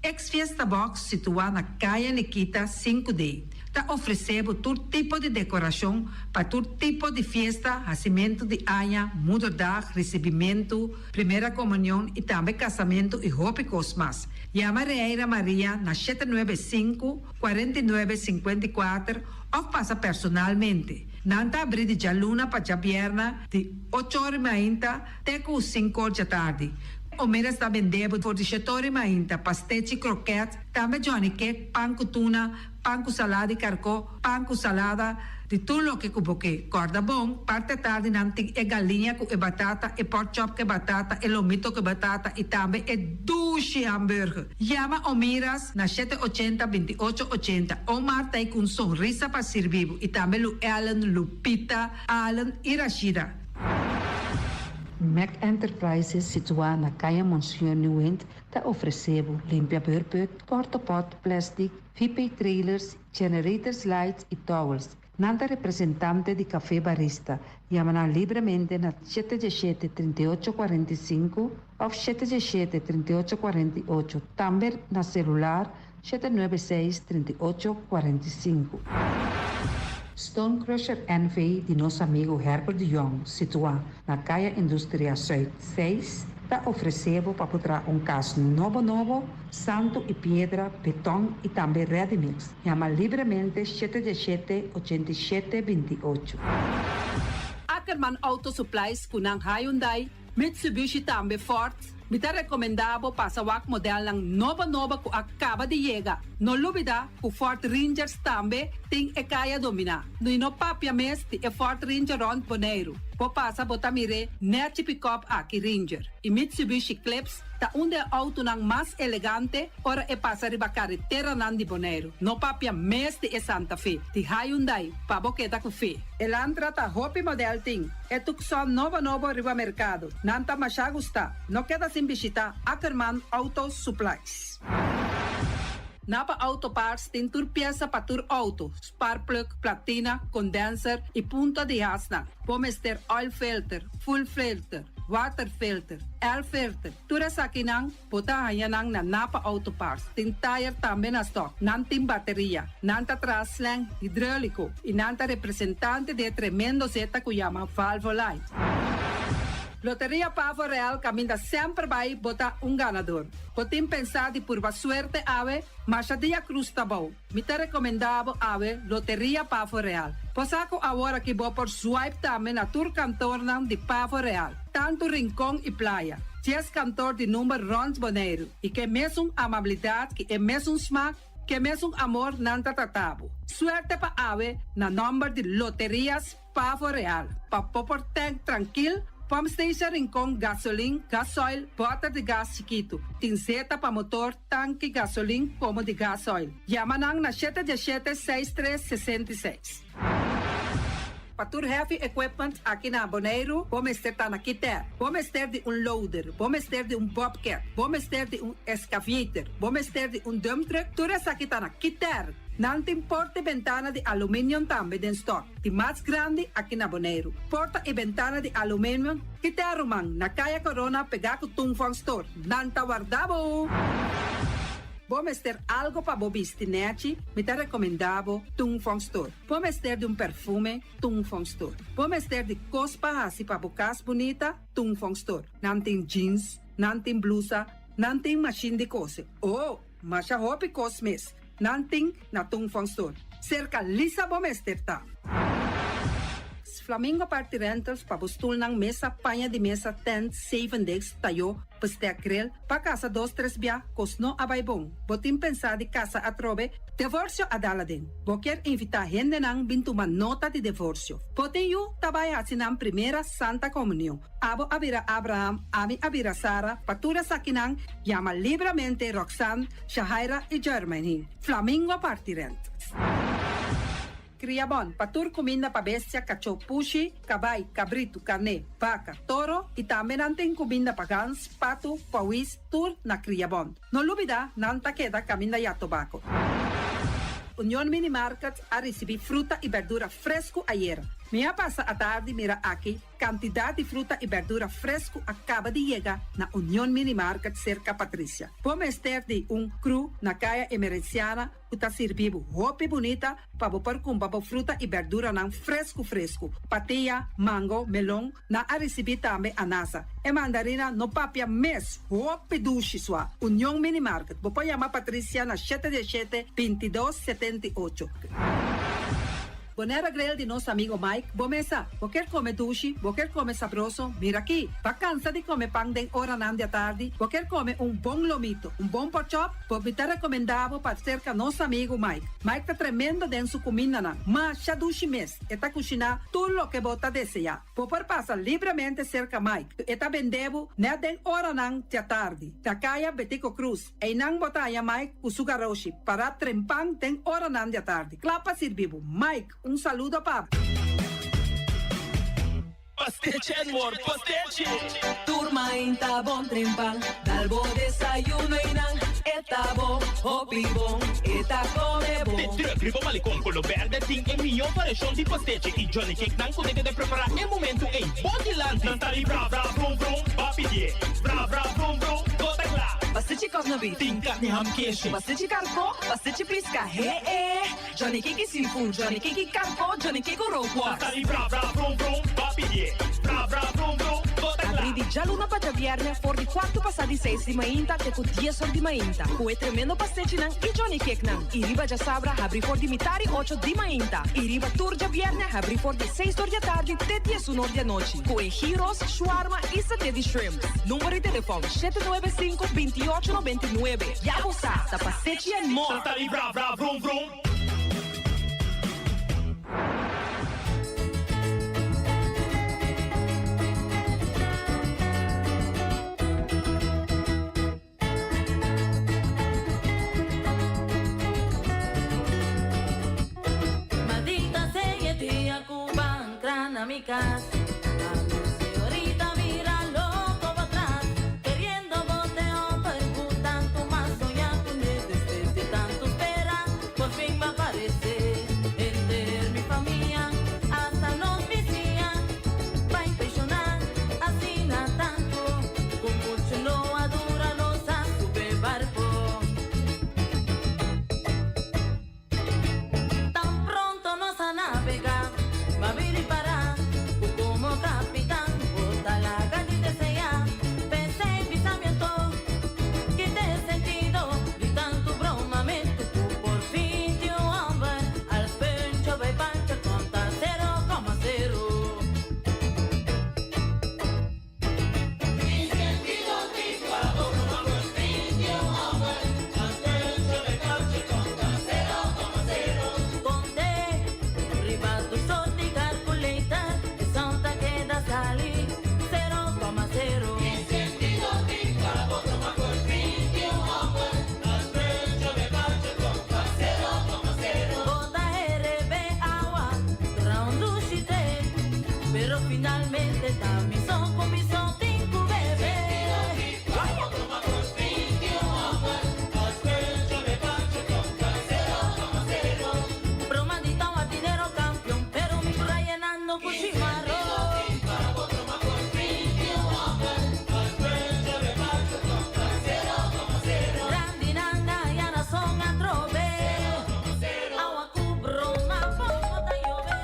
Speaker 5: Ex-Fiesta Box situado na Caia Nikita 5D. Está oferecendo todo tipo de decoração para todo tipo de festa, nascimento de anha, mudança, recebimento, primeira comunhão e também casamento e roupas mais. Chama Reira Maria na 795-4954 ou passa personalmente. Nanta abrir de Jaluna para Jabierna de 8h30 até 5h da tarde. O Mera está vendendo por 17h30 pastéis e croquetes, também Johnny Cake, pão com tuna, pão com salada e carcó, pão com salada, de tudo o que cuboque. Corda bom, parte tarde nanti é galinha com batata, e pork chop com batata, e lomito com batata, e também é duche hambúrguer. Chama Omiras na 780-2880. Omar tá aí com sorriso para servir, e também Lu Ellen, Lupita, Alan e Rashida.
Speaker 6: Mac Enterprises, situado na Caia Monsenhor Nieuwend, está oferecendo limpa-beurput, porta-pot, plástico, VP trailers, generators lights e towels. Nada representante de café barista. Chama livremente na 717-3845 ou 717-3848. Também na celular 796-3845. Stone Crusher NV de nosso amigo Herbert de Jong, situado na Caia Indústria Zuid 6, está oferecendo para botar caso novo, santo e pedra, beton e também ready-mix. Chama livremente 717-8728.
Speaker 5: Ackerman Auto Supplies kunang Hyundai, Mitsubishi também Ford. Mita recomendado pasawak model ng nova ku acaba de llegar. No lubida ku Ford Rangers tambe ting e kaya domina. No papia mes ti e Ford Ranger Ron Boneiro. Po pasa botamire net pick-up aki Ranger. E Mitsubishi Clips ta unde auto ng mas elegante ora e pasa riba carretera nandi Boneiro. No papia mes ti e Santa Fe. Ti Hyundai pa boketa ku fe. Elantra ta hopi model ting. E tukson novo riba mercado. Nanta masya gusta. No queda sin visita Ackerman Auto Supplies. Napa Auto Parts tem tur pieza para tur auto, spark plug, platina, condenser e punta de hasna. Pomester oil filter, full filter, water filter, air filter. Tura sa kinang puta hayanang na Napa Auto Parts. Tin tire também na stock, nantin bateria, nanta traslang hidráulico e nanta representante de tremendo zeta que chama Valvoline. Loteria Pavo Real caminha sempre vai botar ganador. Potem pensar de por suerte ave, mas a dia cruz tá bom. Me te recomendava ave Loteria Pavo Real. Posaco agora que vou por swipe também na tour cantor de Pavo Real. Tanto Rincón e Playa. 10 cantor de número Rons Boneiro. E que mesmo amabilidade, que é mesmo smack, que mesmo amor nanta tatabo. Suerte pa ave na number de loterias Pavo Real. Pa popor tank tranquil, pump station Rincon, gasolina, gasoil, bota de gás chiquito. Tinseta pa motor, tanque gasolina como de gasoil. Yamanang na 717-6366. Patur heavy equipment aqui na Bonaire, vamos ter na Kiter, vamos ter de loader, vamos ter de bobcat, vamos ter de excavator, vamos ter de dump truck, tudo isso aqui na Kiter. Não tem porta e ventana de alumínio também de stock. De mais grande aqui na Bonaire. Porta e ventana de alumínio, Kiter Romang, na Caia Corona, pegar com Tungfang Store. Não tá guardado. Vamos ter algo para bobistinete, me tá recomendado Tungfang Store. Vamos ter de perfume, Tungfang Store. Vamos ter de cospa assim para bocas bonita, Tungfang Store. Não tem jeans, não tem blusa, não tem machine de coser. Oh, mas a roupa cosmes, não tem na Tungfang Store. Cerca lisa vamos ter tá. Flamingo Party Rentals para bustul ng mesa, panha de mesa, tent, 7 days, tayo, pastea grill, pa casa 2-3 bia, kosno abay bong. Botin pensa di casa atrobe, divorcio adala din. Boker invita gente nang bintuman nota de divorcio. Botin yu tabay asinang primera Santa Comunión. Abo abira Abraham, ami abira Sara, patura sakinang, llama libremente Roxanne, Shahaira y Germany. Flamingo Party Rentals. Criabon, patur comida pa bestia, cacho pushi, cabay, cabrito, carne, vaca, toro, e também natin comida pa gans, pato, pawis, tur na Criabon. No lubida, nanta queda caminda ya tobacco. Union Mini Market a receber fruta e verdura fresco ayer. Minha passa a tarde mira aqui, quantidade de fruta e verdura fresco acaba de chegar na Union Mini Market cerca Patrícia. Vamos ter de cru na caia emergenciana, que está servindo roupa bonita para pôr com fruta e verdura não fresco. Patia, mango, melão, na a receber também anasa. E mandarina no papia mês, roupa duche sua. Union Mini Market. Vou chamar Patrícia na 717-2278. Bonera Grill de nosso amigo Mike. Bomesa, quer comer duche, quer comer sabroso, mira aqui. Pra cansa de comer pão de hora nan de tarde, quer comer bom lomito, bom pork chop, me tá recomendado para cerca nosso amigo Mike. Mike tá tremendo dentro sua comida na, mas já duche mês, e tá cozinhando tudo o que bota desejar. Por passar livremente cerca Mike, e tá vendendo na den hora nan de tarde. Da caia Betico Cruz, e não botaya Mike o sugaroshi para trempang den hora nan de tarde. Clapa servivo, Mike. Saludo, papo.
Speaker 7: Pastiche, amor, pastiche. Turma inta bom trempal, dal bo desayuno inang, eta bom, hopi bom, eta come bom.
Speaker 8: De druk, ribo malicom, color verde, ting e mio parecon di pastiche. I Johnny Cake nang kudete de preparar e momento em Bodyland. Nantali bra bra brum brum, papidie, bra bra brum brum, gota cla.
Speaker 7: Pastiche cosnobit,
Speaker 8: Tinkat ni ham queijo.
Speaker 7: pastiche carco, pastiche pisca, Johnny Cake seafood, Johnny Cake carco, Johnny Cake roquas.
Speaker 8: Nantali bra bra brum brum, papidie, bra bra brum brum, gota cla.
Speaker 7: Abri di già l'una pa viernes, for di 4 passati 6 di mainta, che con 10 di mainta. Cue tremendo pastiche nan, i Johnny Cake nan. I riba già sabra, abri for di mitari 8 di mainta. I riba turgia viernes, abri for di 6 di tarde, te 10 di noci. Cue gyros, shawarma e satè di shrimp. Numero di telefono 795-2899. Ya lo sa, da pastiche and more.
Speaker 8: Nantali bra bra brum brum.
Speaker 9: Mi casa, señorita, mira loco para atrás, queriendo boteo, percutando más, soñando después de tanto esperar, por fin va a aparecer, entender mi familia, hasta nos decían, va a impresionar, así na tanto, con mucho no adura los a super barco. Tan pronto nos a navegar, va a vir y parar. pero finalmente también son con mi son tinco bebé. Bromadita matinero campeón, pero mi cura llenando con chimarrón. Grandinanga ya no son a trove. Agua cubro ma pomota llover.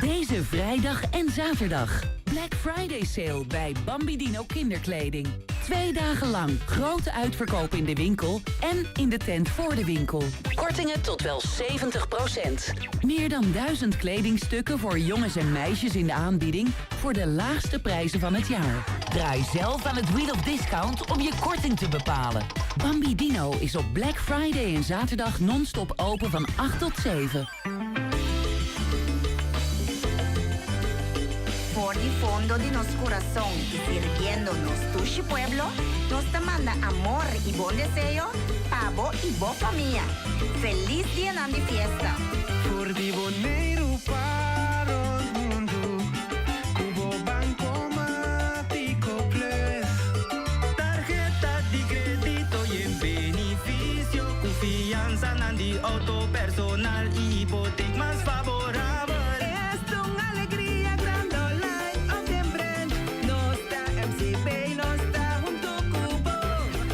Speaker 10: Deze vrijdag en zaterdag. Black Friday sale bij Bambidino Kinderkleding. 2 dagen lang grote uitverkoop in de winkel en in de tent voor de winkel. Kortingen tot wel 70%. Meer dan 1000 kledingstukken voor jongens en meisjes in de aanbieding voor de laagste prijzen van het jaar. Draai zelf aan het Wheel of Discount om je korting te bepalen. Bambidino is op Black Friday en zaterdag non-stop open van 8 tot 7.
Speaker 11: Por el fondo de nuestro corazón y sirviéndonos Tushi Pueblo, nos te manda amor y buen deseo, pavo y boca mía. Feliz día de fiesta.
Speaker 12: Por Diboneiro para o mundo, Cubo Banco Mático Plus. Tarjeta de crédito y en beneficio, confianza nandi auto personal y hipoteca más favorable.
Speaker 11: Esto una alegría grande online, aunque brand. No está MCB, no está junto Cubo.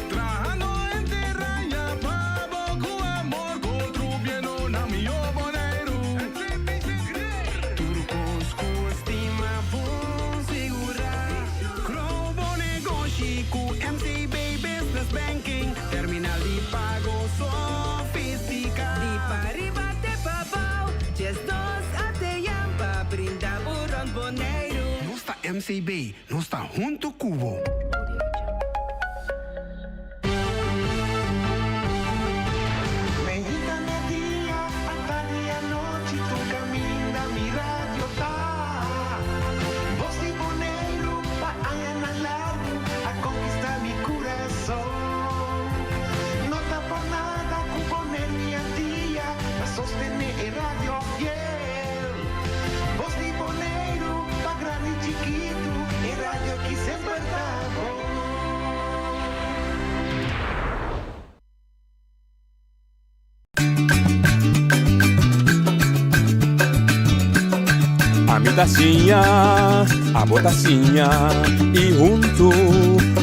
Speaker 12: Trabajando en terraña, pavo, con amor, contribuyendo na mi boneiro. Turcos com estima, bom segurar. Globo negócio com MCB Business Banking. Terminal de pago sofisticado.
Speaker 11: De para arriba de papau, just dos até yamba, brinda por un boneiro.
Speaker 12: No está MCB, no está junto Cubo. Mexicana día, hasta día noche, tu camina, mi radio tá. Voz de boneiro, pa allá largo, a conquistar mi corazón. No está por nada, Cubo mi día, a sostener el radio fiel. Voz de boneiro, pa grande y chiquito, el radio que siempre está bom.
Speaker 13: A mi tacinha, a botacinha e junto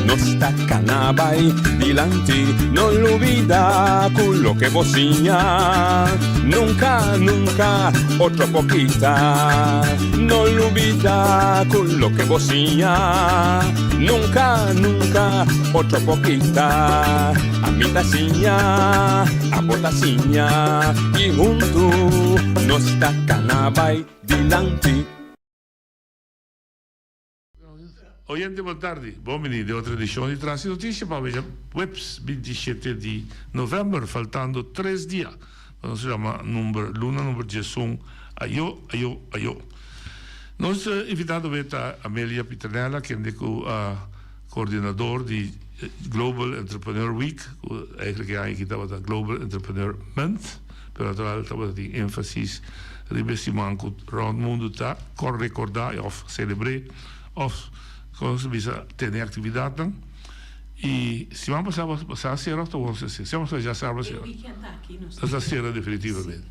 Speaker 13: nos tacanabay dilante, no olvida con lo que vocinha, nunca, nunca, otro poquita, no olvida con lo que vocinha, nunca, nunca, otro poquita, a mi tacinha, a botacinha e junto nos tacanabay dilante.
Speaker 14: Oyente, boa tarde. Bom menino, de outra edição de Traz Notícia para ver Webs 27 de novembro, faltando 3 dias. Nós chama Luna número 11, ayo. Nós invitado a Amélia Piternella, que é o coordenador de Global Entrepreneur Week, eigenlijk eigenlijk estava da Global Entrepreneur Month, pero atual estava de ênfasis ribesimanco rond mundo tá cor recordar of celebrar of coisa bisa ter atividade e se vamos passar a ser outra coisa se vamos já sabe ser essa será definitivamente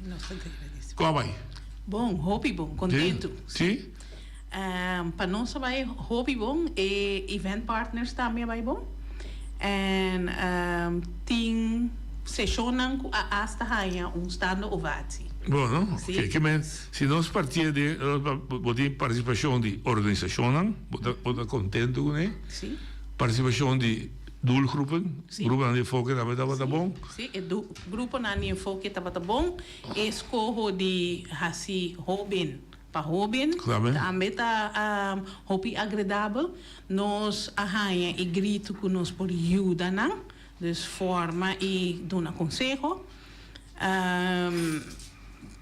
Speaker 14: como vai
Speaker 15: bom hobby bom contento
Speaker 14: sim
Speaker 15: para nós vai hobby bom e event partners também vai bom e tem sessionan com a asta rainha stando ovatie.
Speaker 14: Bom, não?
Speaker 15: Sim.
Speaker 14: Okay, mas se nós partir de participação de organização, bota contente com ele.
Speaker 15: Sim.
Speaker 14: Participação de doelgroepen, groepen de foco dat tá bom.
Speaker 15: Sim, o grupo na minha foco tá bom. Escojo de hasi hobin. Para hobin, também tá hobby agradável. Nós arranha e grito que nós por ajuda, não? Dus forma e doen een consejo.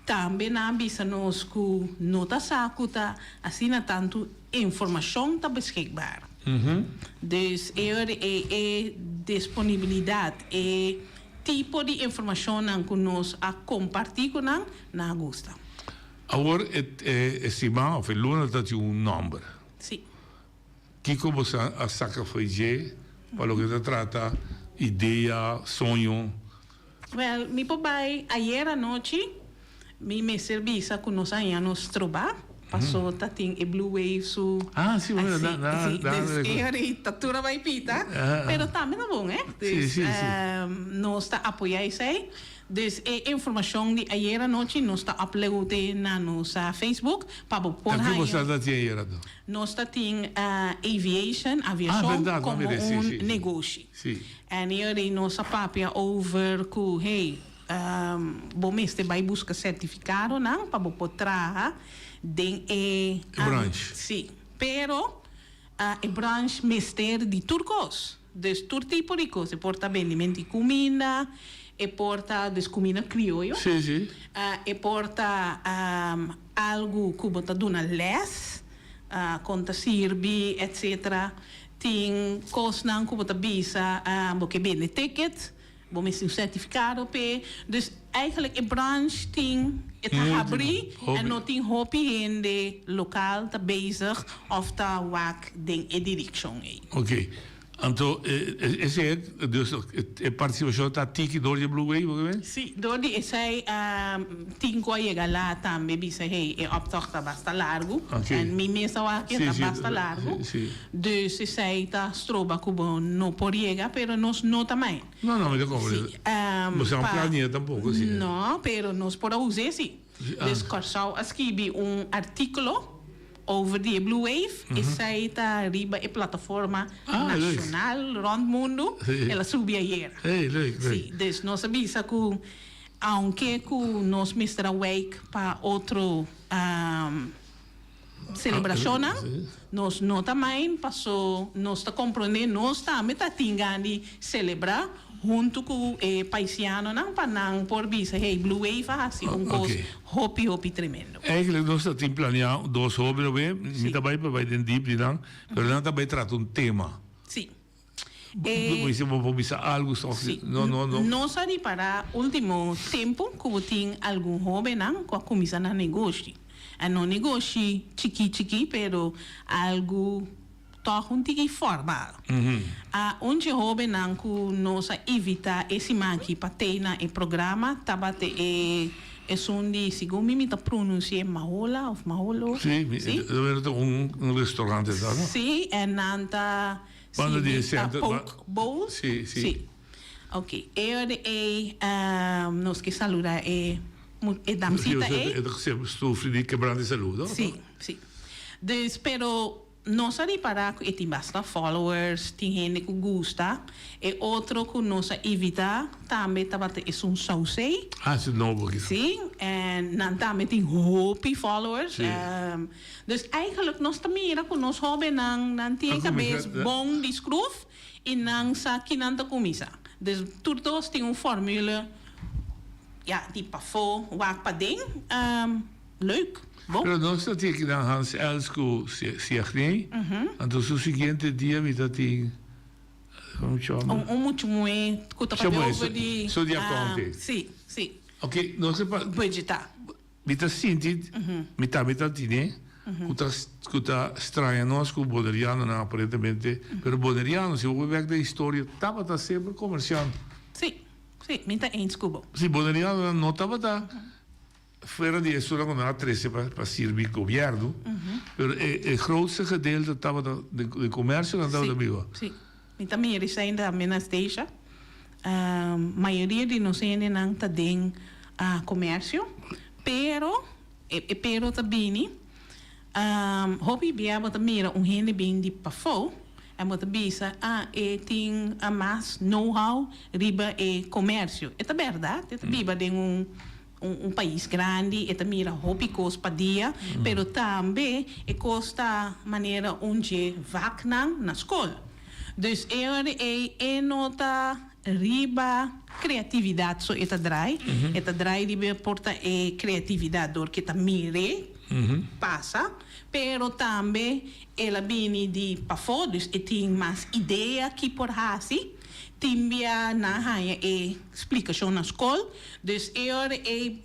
Speaker 15: Também avisa nos que nota sacuta assim tanto informação está beschikbaar. Dus é disponibilidade é tipo de informação que nós a compartilhar com na gusta.
Speaker 14: Agora, semana ou luna tem número.
Speaker 15: Sim.
Speaker 14: Que como a saca foi de, para o que se trata, ideia, sonho.
Speaker 15: Well, mi papai, ayer anoche, me serviça com nós aí nos trobar. Passou, tá tem e Blue Wave su.
Speaker 14: Ah, sim,
Speaker 15: assim,
Speaker 14: dá.
Speaker 15: Tatura vai pita. Pero também tá bom, né?
Speaker 14: Sim.
Speaker 15: Nós está apoiar isso aí. Dus informação de ayer anoche nós está upload na nossa Facebook para pôr
Speaker 14: aí.
Speaker 15: aí.
Speaker 14: O que você está ayer?
Speaker 15: Nós está tem aviação
Speaker 14: verdade,
Speaker 15: como negócio.
Speaker 14: Sim.
Speaker 15: E aí nossa papia over que hey, bom este vai buscar certificado não para poder trabalhar den
Speaker 14: branch.
Speaker 15: Sim. Pero branch mister de turcos. Dus todo tipo de coisa, porta vendimento de comida, porta de comida criollo.
Speaker 14: Sim.
Speaker 15: Porta algo que bota dona les, conta sirbi, etc. Tem coisas não que bota bisa, porque vende ticket, bom um certificado pe. Dus eigenlijk een branche tem het abri en nog tem hobby in de lokaal te bezig of te wak ding in direction.
Speaker 14: Oké. Então, esse é a participação da TIC door de Blue Wave, ook weer?
Speaker 15: Sim, door die is hij 10 jaar lá também bisa hey e optocht tá basta largo en mi mesa wa que tá basta largo. Dus is hij tá stroba cubo no por llegar, pero nos no também.
Speaker 14: Não, mas eu compro. Você não planeia tampouco, assim.
Speaker 15: Não, pero nos por usar sim. Dus Corsau escrevi artículo over die Blue Wave e sai tá riba e plataforma nacional rond mundo ela subia ayer.
Speaker 14: Leuk.
Speaker 15: Sim, dus nós avisa que aunque que nós mistra wake para outro celebração, nós não também passou, nós está compreendendo, nós também está tingando celebrar junto com o paisiano não para não por visa hey Blue Wave assim coisa hopi tremendo.
Speaker 14: Eigenlijk nós temos planeado 2 hobbies bem, niet daarbij bij den diep die dan, pero não daarbij trata tema.
Speaker 15: Sim.
Speaker 14: Vamos bisa algo só. Não.
Speaker 15: Nós ali para último tempo que tem algum hobby não com a comissão na negócio. Não negócio chiqui, pero algo toch un tiki formal. Onde hobby não que nós evita esse maqui patena e programa tabate é sundi segundo me tá pronunciar Mahola ou Maholo.
Speaker 14: Sim, um restaurante lá, não?
Speaker 15: Sim, e nanta
Speaker 14: quando diz
Speaker 15: poke bowl.
Speaker 14: Sim.
Speaker 15: Ok. Nós que saluda damsita
Speaker 14: estou de quebrando saúde.
Speaker 15: Sim. Dus pero nós ali para que tem bastante followers, tem gente que gosta, e outro que nós evita também tabate é sausei.
Speaker 14: Sim, novo aqui.
Speaker 15: Sim, en dan também tem hopi followers. Dus eigenlijk nós também que nós hobby nan tem cabeça bom de scroof e nan sa kinanta comisa. Dus todos tem formule die pafo wak pa ding. Leuk.
Speaker 14: Pero nós está aqui na Hans Elsko zegt nee. En o seguinte dia we dat die
Speaker 15: muito muito over die
Speaker 14: so die account.
Speaker 15: Sim.
Speaker 14: Ok, nós é para
Speaker 15: budgetar.
Speaker 14: Mita sinti, mita tine. Kuta estranha nós com Boneriano não aparentemente, pero Boneriano se o werk da história tava tá sempre comercial.
Speaker 15: Sim, mita eens cubo.
Speaker 14: Sim, Boneriano não tava tá fuera de eso não há 13 para servir governo, pero o grootste gedeelte tava de comércio não tava da biwa.
Speaker 15: Sim. Mita meer zijn da menasteixa. Maioria de nós não tá den comércio, pero também hobby biaba também gente bem de pafo. En wat bisa tem mais know-how riba e comércio. É verdade, é biba de país grande, é também hobby cos para dia, pero também é costa maneira onde vacnan na escola. Dus é nota riba criatividade so eta drai riba porta criatividade dor que tamire passa, pero também ela bini di pafo, dus tem mais ideia que por hasi Timbia na haya explicação na escola. Dus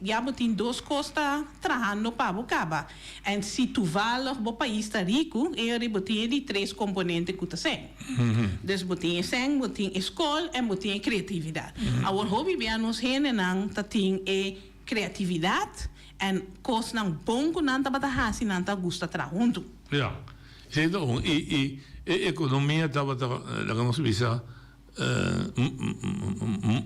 Speaker 15: já botin duas costas trabajando para bocaba. E se tu vale o país está rico, botin de 3 componentes que tu tem. Dus botin sen, botin escola e botin criatividade. Agora hobby bem nos henenang tating criatividade e coisas não bom que não tá batahasi não tá gusta trabalhando.
Speaker 14: Ja. Então, e economia estava lá que nós visa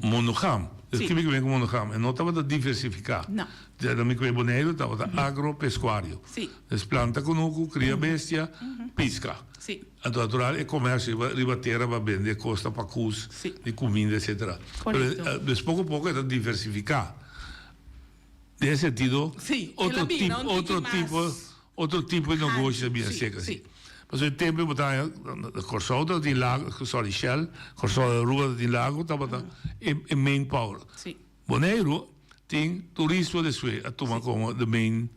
Speaker 14: monogam. Dus que me com monogam, não estava diversificar.
Speaker 15: Não.
Speaker 14: Já da me com boneiro estava agropecuário.
Speaker 15: Sim.
Speaker 14: Dus planta conosco, cria bestia, pisca.
Speaker 15: Sim.
Speaker 14: A natural é comércio, ribatera vai vender costa para cus, de comida, etc. Mas pouco a pouco é diversificar. Nesse sentido, outro tipo de negócio bem seca. Mas o tempo botar Corsol de lago, sorry Shell, Corsol rua de lago, estava em main power. Boneiro tem turismo de sua, a tomar como the main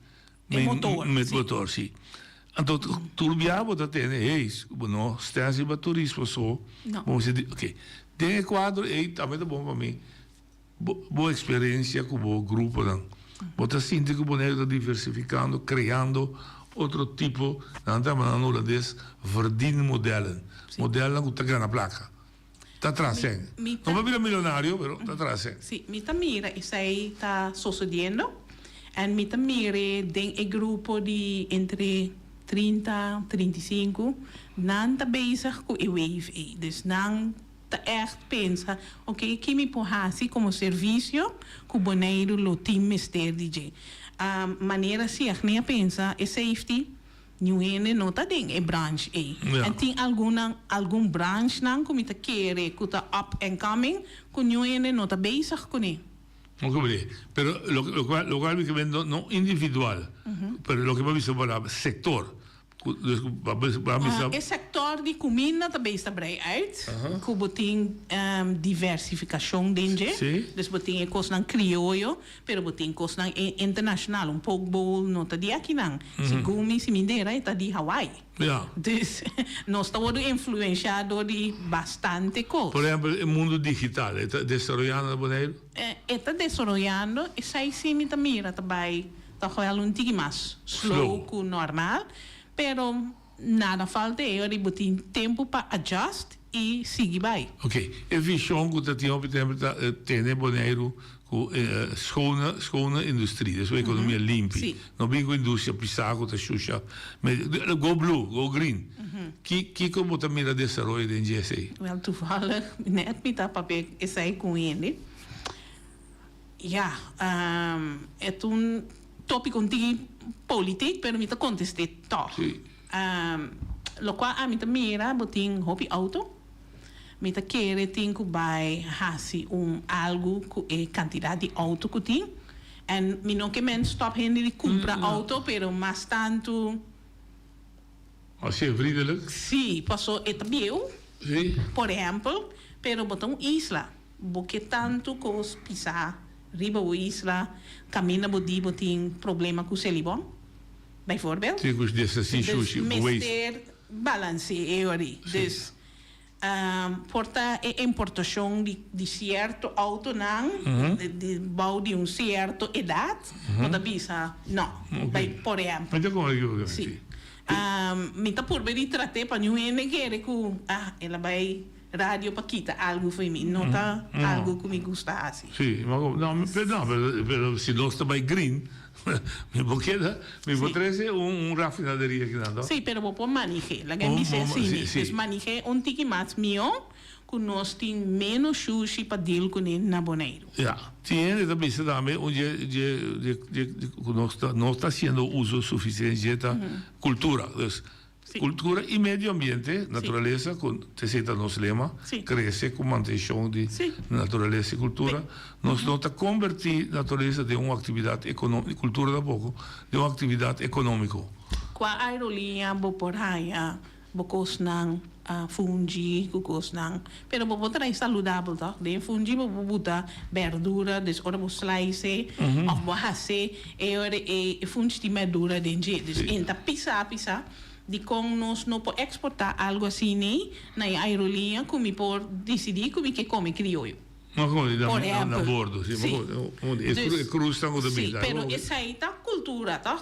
Speaker 14: motor, sim. Então turbia botar tem eis, não está assim para turismo só. Vamos dizer, ok. Tem quadro e também é bom para mim. Boa experiência com o grupo não. Botar sinto que o boneiro está diversificando, criando outro tipo, não estamos na holandês, verdien modellen. Modellen que está ganhando a placa. Está atrás, não vai virar milionário, mas está atrás.
Speaker 15: Sim, mita mira, isso aí está sucedendo. E mita mira, tem um grupo de entre 30 e 35, não está bezig com o wave. Dus não echt pensa, ok, que me porrasse como serviço que o boneiro lo team mister DJ. Maneira se a gente pensa é safety, não está dentro é branch e tem algum branch não como está querer que está up and coming que não está bezig com ele.
Speaker 14: Ok, pero lo cual me vendo não individual, pero lo que vamos a falar sector.
Speaker 15: O sector de comida também está bem uit. Que botin diversificação dentro. Dus botin coisa não criollo, pero botin coisa não internacional. Pouco bol não está de aqui não. Se gumi se mindeira está de Hawaii. Dus nós estamos influenciados de bastante coisa.
Speaker 14: Por exemplo, o mundo digital está desarrollando boneiro?
Speaker 15: Está desarrollando e sai sim me mira também. Está jogando tigre mais slow que normal. Pero nada falta de botar tempo para adjust e seguir bem.
Speaker 14: Ok. E visão que você tinha, por exemplo, tem boneiro com schone indústria, dus economia limpa. Não vem com indústria pisado, tá xuxa. Go blue, go green. Que como você mira desenvolvimento em GSA?
Speaker 15: Well, toevallig, net met dat papier is hij com ele. Ja, é tópico político, pero me contestei toch. Lo qual a mim mira, botin hobby auto. Me querer tem que vai hasi algo que quantidade de auto que tem. En me não que men stop hen de compra auto, pero mais tanto.
Speaker 14: Assim vriendelijk?
Speaker 15: Sim, passou etabeu.
Speaker 14: Sim.
Speaker 15: Por exemplo, pero botam isla, porque tanto cos pisar riba o isla, camina bodi botin problema com o celibon. Bijvoorbeeld.
Speaker 14: Dus
Speaker 15: mister balance eori. Dus porta importação de certo auto não, de bau de certo idade, pode bisa não. Por exemplo.
Speaker 14: Mas como é que
Speaker 15: sim. Me tá por bem tratar para não negar que ela vai rádio para quitar algo para mim, não tá algo que me gusta assim.
Speaker 14: Sim, mas não, se nós também green me vou trazer rafinaderia aqui não.
Speaker 15: Sim, pero vou manejar. La gente dice assim, pues manejar tiki mais meu, que nós tem menos sushi para deal com ele na boneiro.
Speaker 14: Ja, tem também se também onde não está sendo uso suficiente da cultura, cultura e meio ambiente, natureza, com terceira nosso lema, cresce com manutenção de natureza e cultura. Nós não está convertir natureza de uma atividade econômica, cultura da pouco, de uma atividade econômica.
Speaker 15: Com a aerolinha, vou por aí, vou costar fungi, costar, pero vou botar aí saudável, tá? De fungi vou botar verdura, desora vou slice, ou vou fazer, fungi de verdura dentro, então pisa. de como nós não pode exportar algo assim nem na aerolínea como por decidir como que come crioulo.
Speaker 14: Ma come
Speaker 15: Por
Speaker 14: da
Speaker 15: exemplo.
Speaker 14: bordo, sì,
Speaker 15: Sì.
Speaker 14: e cruz stanno da
Speaker 15: Sim,
Speaker 14: vita.
Speaker 15: pero essa aí tá cultura, tá?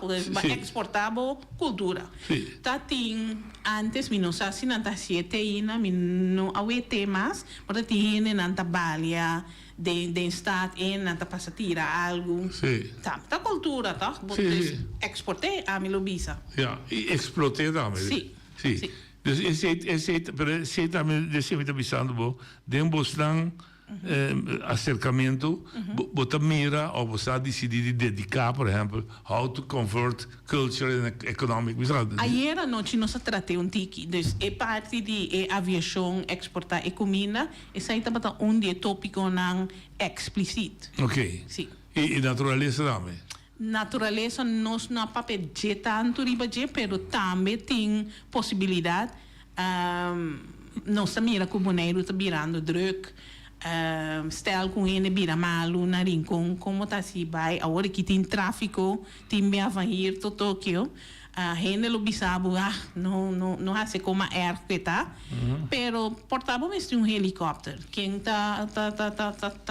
Speaker 15: Exportava cultura.
Speaker 14: Sì.
Speaker 15: Tá tem antes mi não sabe se não tá 7 ainda, mi não awe temas, mas tem não tá balia de estado e não tá passa tira algo.
Speaker 14: Sì.
Speaker 15: Tá cultura, tá?
Speaker 14: Sì.
Speaker 15: Exportei a milobisa.
Speaker 14: Ja, exploteer daarmee.
Speaker 15: Sì.
Speaker 14: Sì. Dus esse também desse me tá pensando bo, demos lang acercamento, bota mira ou você decidir dedicar, por exemplo, how to convert culture and economic.
Speaker 15: Ayer anoche nós tratei tiki, dus é parte de aviação, exportar e comida, essa aí tá dia tópico não explícito.
Speaker 14: Ok.
Speaker 15: Sim.
Speaker 14: E natureza também.
Speaker 15: Natureza nós não papel de tanto riba de, pero também tem possibilidade nós mira como o neiro tá virando druk. Stel com ele vira malu na rincon como tá se vai agora que tem tráfico tem me avanhir to Tóquio gente lo bisabo não hace como que tá pero portava mesmo helicóptero quem tá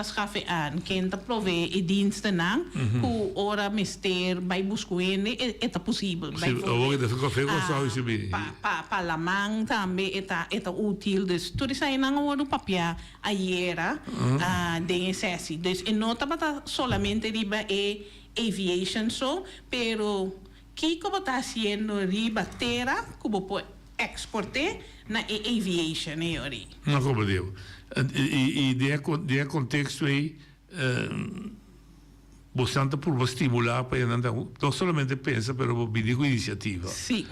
Speaker 15: schafean quem tá provee e diensten não que ora mister vai buscar ele é possível
Speaker 14: Sim, agora deve ficar só isso bem.
Speaker 15: para lamang também é útil dus tudo isso aí não é o papel ayer de excesso dus e não tá solamente riba é aviation so pero que como está haciendo riba terra como pode exportar na aviation aí
Speaker 14: Não compreendo. E de contexto aí bastante por estimular para não somente pensa, mas pedir com iniciativa.
Speaker 15: Sim,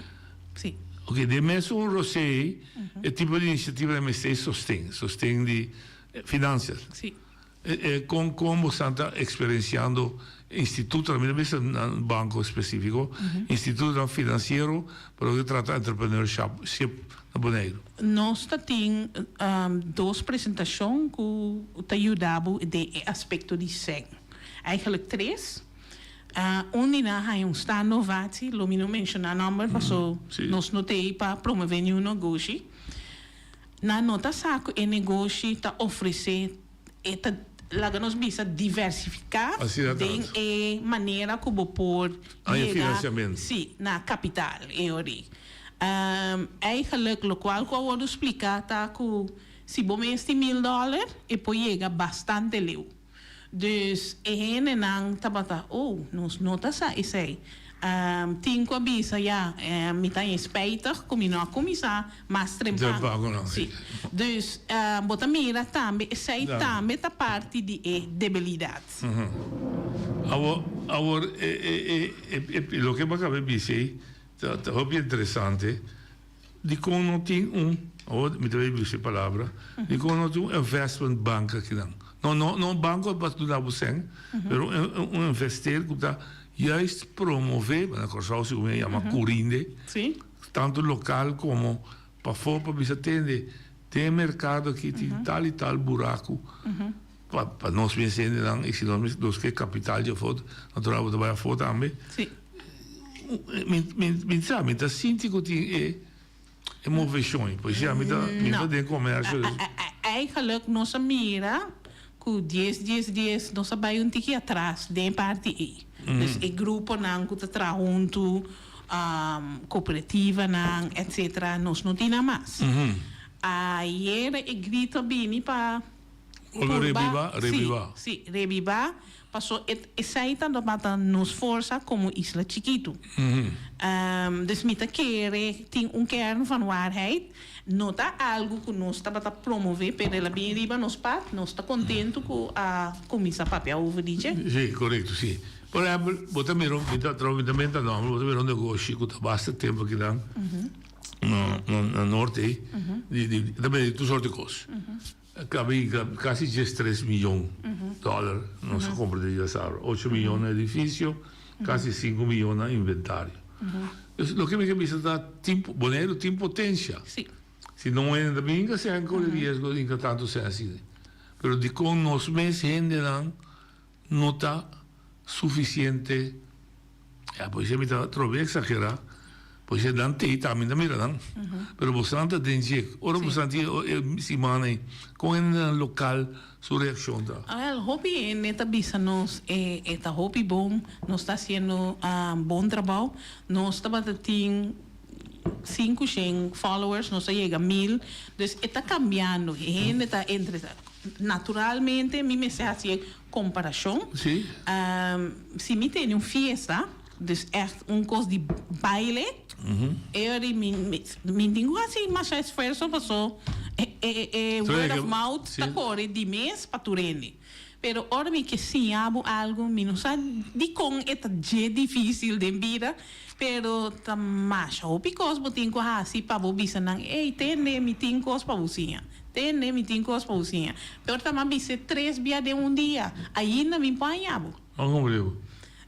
Speaker 15: sim.
Speaker 14: Ok, de mesmo o Rosé é tipo de iniciativa de mestre sostém de finanças.
Speaker 15: Sim.
Speaker 14: Como você está experienciando instituto, também não é um banco específico, instituto financeiro para que trata entrepreneurship no Bonaire.
Speaker 15: Nós temos duas apresentações que te ajudavam de aspecto de SEG. Eigenlijk 3. Unina é stand inovatie, lo não mencionar número, porque nós não temos para promover nenhum negócio. Na nota saco, o negócio está oferecendo laga nos bisa diversificar de maneira como por
Speaker 14: financiamento.
Speaker 15: Sim, na capital eigenlijk lo qual que eu vou explicar tá que se bom este $1,000 e pode chegar bastante leu dus é não tabata nos notas isso aí tinha a bisa já me tem spijtig como não começar mas trempar sim dus bota mira também sei também tá parte de debilidade
Speaker 14: agora lo que eu acabei de dizer tá bem interessante de como não tem me deve dizer a palavra de como não tem investment bank aqui não banco para estudar você mas investir que tá juist promover, na Corsauce como chama Curinde, tanto local como para fora para você atender tem mercado que tem tal e tal buraco para nós pensando não e se nós que capital já foi natural vai fora também me sabe tá sinto que é movição pois já me dá de comércio
Speaker 15: eigenlijk nós mira que 10 nós vai tique atrás de parte aí dus o grupo não que está junto cooperativa não etc nós não temos mais ayer o grito bem para
Speaker 14: revivar
Speaker 15: revivar passou essa aí tá nos força como isla chiquito dus me querer tem kern van waarheid nota algo que nós está para promover pero ela bem riba nos pat nós está contento com a comissão papel over DJ
Speaker 14: sim correto sim por exemplo bota miro também não bota miro negócio que tá bastante tempo aqui lá no norte também tu sorte coisas acabei quase $3 milhões não se compra de já 8 milhões no edifício quase 5 milhões no inventário o que me cabeça dá tempo Bonaire tem potência se não é ainda bem se é com risco de tanto ser assim pero de com nós mesmos gente não está suficiente pois me está trovando exagerar Pois é, dan te também da mira dan. Pero bastante dengue. Ora bastante semana com um local sua reação da.
Speaker 15: Well, hobby neta bisa nos eta hobby bom, nos está haciendo bom trabalho, nos está batendo 500 followers, nos chega a 1000, dus está cambiando, está entre naturalmente mi me se hace comparação.
Speaker 14: Sim.
Speaker 15: Se me tem uma fiesta, dus echt coisa de baile, eu me tenho assim mais esforço passou word of mouth tá corre de mês para turene. Pero ora me que sim abo algo menos de com é difícil de vida, pero tá mais o picos botin com assim para bobisa não ei tem me tem cos para buzinha. Tem me tem cos para buzinha. Pero tá mais 3 dias de dia. Ainda me panhabo.
Speaker 14: Ongelooflijk.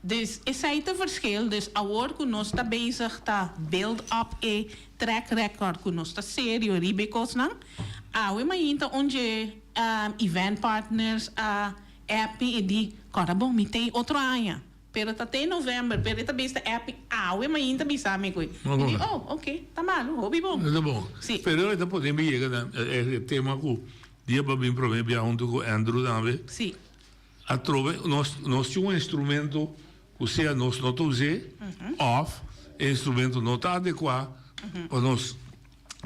Speaker 15: Dus is het een verschil. Dus award kun ons ta bezig ta build up a track record kun ons ta serio ribekos nang. We mainta onde event partners happy e di kora bom mi tem outro ano. Pero ta tem novembro, pero ta besta happy. We mainta bisa me koi. Ok, tá malo, hobby bom.
Speaker 14: Tá bom.
Speaker 15: Sim.
Speaker 14: Pero ele podemos chegar tema com dia para bem problema junto com Andrew também.
Speaker 15: Sim.
Speaker 14: A trove nós tínhamos um instrumento ou seja, nós não usamos off, instrumento não está adequado, para nós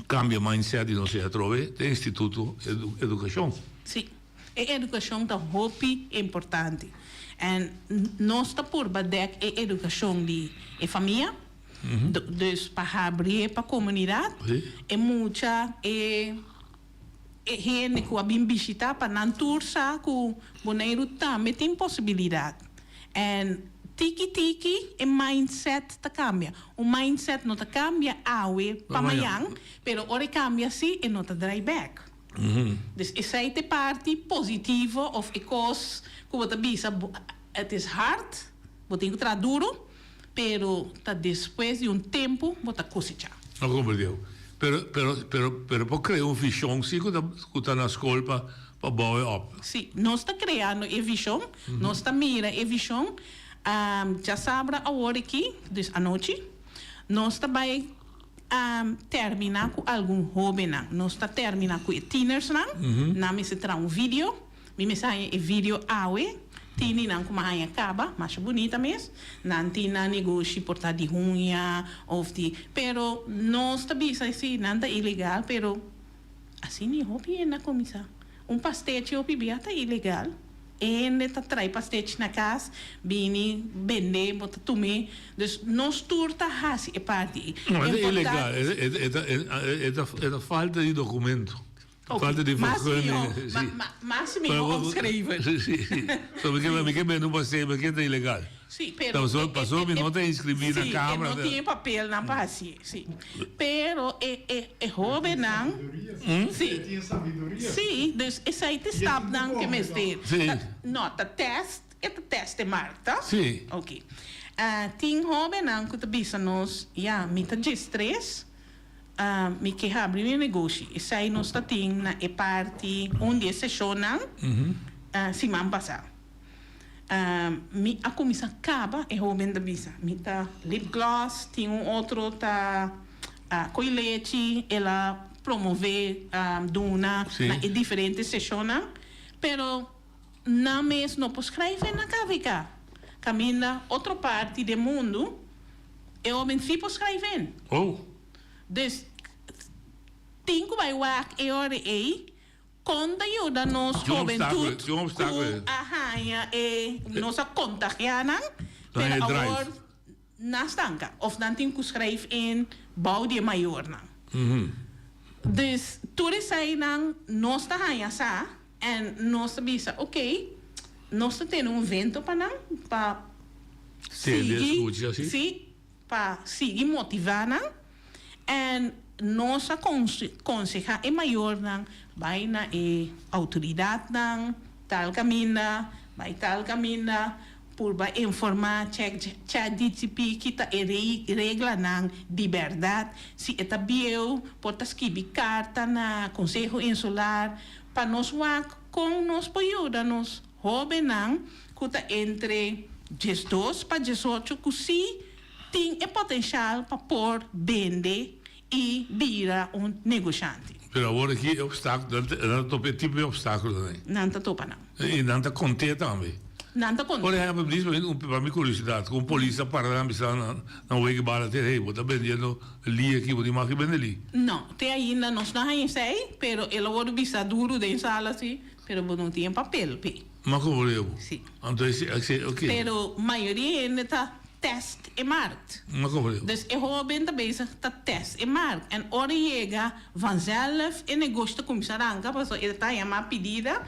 Speaker 14: cambiar mindset e nós se atrove, tem Instituto Educação.
Speaker 15: Sim, a educação é muito importante. E nós estamos por bater a educação de família, dus para abrir para a comunidade, e muita gente que vem visitar para não tursa, que o boneiro também tem possibilidade. Tiki e mindset ta cambia. O mindset não ta cambia para amanhã, pero ora cambia sim e não ta dry back. Dus essa é a parte positiva of a coisa que você bisa, het is hard, você tem que trabalhar duro, pero ta depois de tempo você cosecha.
Speaker 14: Não compreendeu. Pero para criar visão, sim, que está na escola para bouwen op.
Speaker 15: Sim, nós está criando a visão, nós está mira a visão. Já sabe a hora aqui, dus à noite, nós também terminar com algum hobby, nós está terminar com teenagers, na me se traz vídeo, me sai vídeo tini não como a acaba, mais bonita mesmo, não tem negócio por estar de unha ou de, pero nós também assim nada ilegal, pero assim é hobby na comissão, pastete hobby até ilegal. Ele traz pastete na casa, vem vender, bota tomar. Dus nós turta assim é parte.
Speaker 14: Não, é ilegal. É falta de documento. Falta de vergunning.
Speaker 15: Mas melhor escrever.
Speaker 14: Sim. Só porque não passei, porque é ilegal.
Speaker 15: Sim, pero
Speaker 14: passou, não tem inscrito na Câmara.
Speaker 15: Não tem papel, não passa. Sim. Pero é hobby, não? Sim. Sim, dus essa aí está não que me ter. Nota teste, teste marca.
Speaker 14: Sim.
Speaker 15: Ok. Tem hobby, não que tu bisa nós, me tá de estresse. Me que abrir um negócio. Essa aí nós tá tem na parte onde se chona, se man passar. A comissão acaba e hobby da bisa. Me tá lip gloss, tem outro tá coilete, ela promover duna na diferentes sessões, pero na mês não pode escrever na cavica. Caminha outra parte do mundo, e o homem se pode escrever. Dus tem que vai lá e hora aí quando ajuda nós juventude com arranha e nossa contagiana para agora na estanca of dan tem que escrever em bouw de maior não. Dus tudo isso aí não nós está arranha sa e nós bisa ok nós temos evento para não para seguir para seguir motivar não. E nossa conselha é maior, vai na autoridade, tal caminho, vai tal caminho, por informar, check DTP, que está regra de verdade, se está bem, pode escrever carta na Conselho Insular, para nós com nós ajuda, nós jovens, que está entre 12 para 18, que se tem potencial para pôr, vender e virar negociante.
Speaker 14: Pero agora aqui é obstáculo, não topa tipo de obstáculo também.
Speaker 15: Não está topa não.
Speaker 14: E não está contente também.
Speaker 15: Não está contente.
Speaker 14: Por exemplo, diz para minha curiosidade, com polícia para lá, na wege bala ter, hey, você vendendo ali aqui, você não vende ali.
Speaker 15: Não, tem ainda nós não sei, pero ele vai vista duro de sala assim, pero não tem papel,
Speaker 14: Mas como eu?
Speaker 15: Sim.
Speaker 14: Então, ok.
Speaker 15: Pero maioria ainda está test e markt.
Speaker 14: Mas como eu?
Speaker 15: Dus ik hoor ben bezig dat test en markt. En ora chega vanzelf in negócio começar a arrancar, porque ele está a pedida,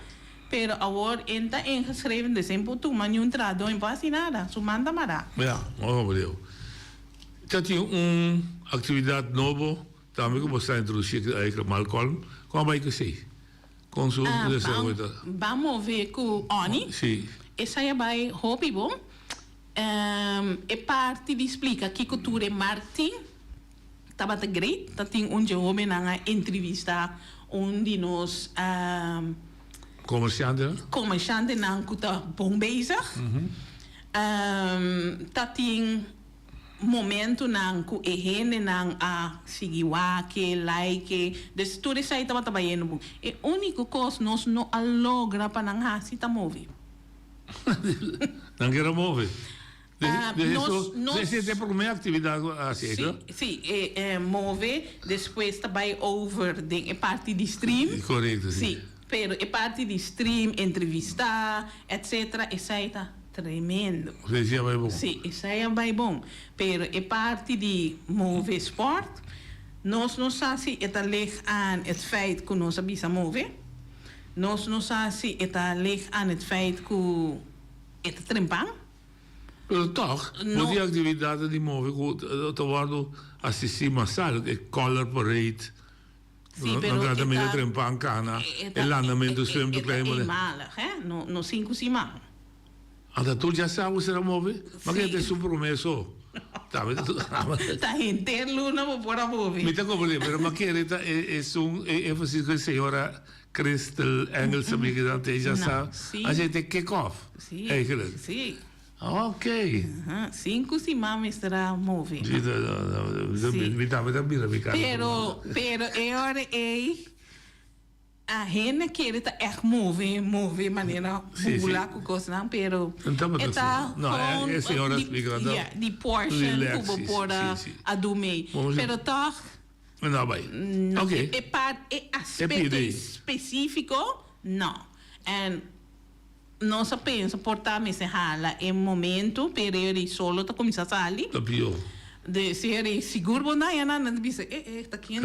Speaker 15: pero agora está ingeschreven, dus em portu, mas não entrado em quase nada. Su manda mará.
Speaker 14: Ja, mas como eu? Já tinha atividade nova, também que você introduzir aí Malcolm, como vai que sei? Com sua
Speaker 15: vamos ver com Oni.
Speaker 14: Sim.
Speaker 15: Essa é vai hobby bom. É parte de explica que cultura é marketing. Tava great, tá tem jovem na entrevista onde nós comerciante não tá bom bezig. Tá tem momento não que é gente não a seguir que like, dus tudo isso aí tava trabalhando bom. É único coisa nós não logra para não hasi tá mover.
Speaker 14: Não quero mover. Você tem alguma atividade assim, não?
Speaker 15: Sim, move, depois também over de parte de stream.
Speaker 14: Correto, sim.
Speaker 15: Sim, pero é parte de stream, entrevistar, etc. Isso aí tá tremendo.
Speaker 14: Isso aí é bom.
Speaker 15: Sim, isso aí é bem bom. Pero é parte de move sport. Nós não sabemos se ligt aan het feit que nós sabemos mover. Nós não sabemos se ligt aan het feit que é trempang.
Speaker 14: Pero toch, no. Die activiteiten die mogen te worden assistir massal, de color parade, no tratamento de pancana, el andamento swim do clima.
Speaker 15: É malig, hè? No 5 semana.
Speaker 14: Ah, tu já sabe se move? Mas que é super começo.
Speaker 15: Tá inteiro não pode mover.
Speaker 14: Me tá compreendendo, pero mas que é énfasis que a senhora Crystal Engels amiga da te já sabe. A gente kick off.
Speaker 15: Sim. Sim.
Speaker 14: Ok.
Speaker 15: 5 semanas estará mover. Pero agora a gente quer echt mover maneira regular com coisa não, pero está die portion que vou pôr a dormir. Pero toch
Speaker 14: não vai. Ok.
Speaker 15: É aspecto específico não. And não se pensa portar me se hala em momento, pero ele solo está começando a sair.
Speaker 14: Tá pior.
Speaker 15: De ser seguro não é nada, não diz está aqui e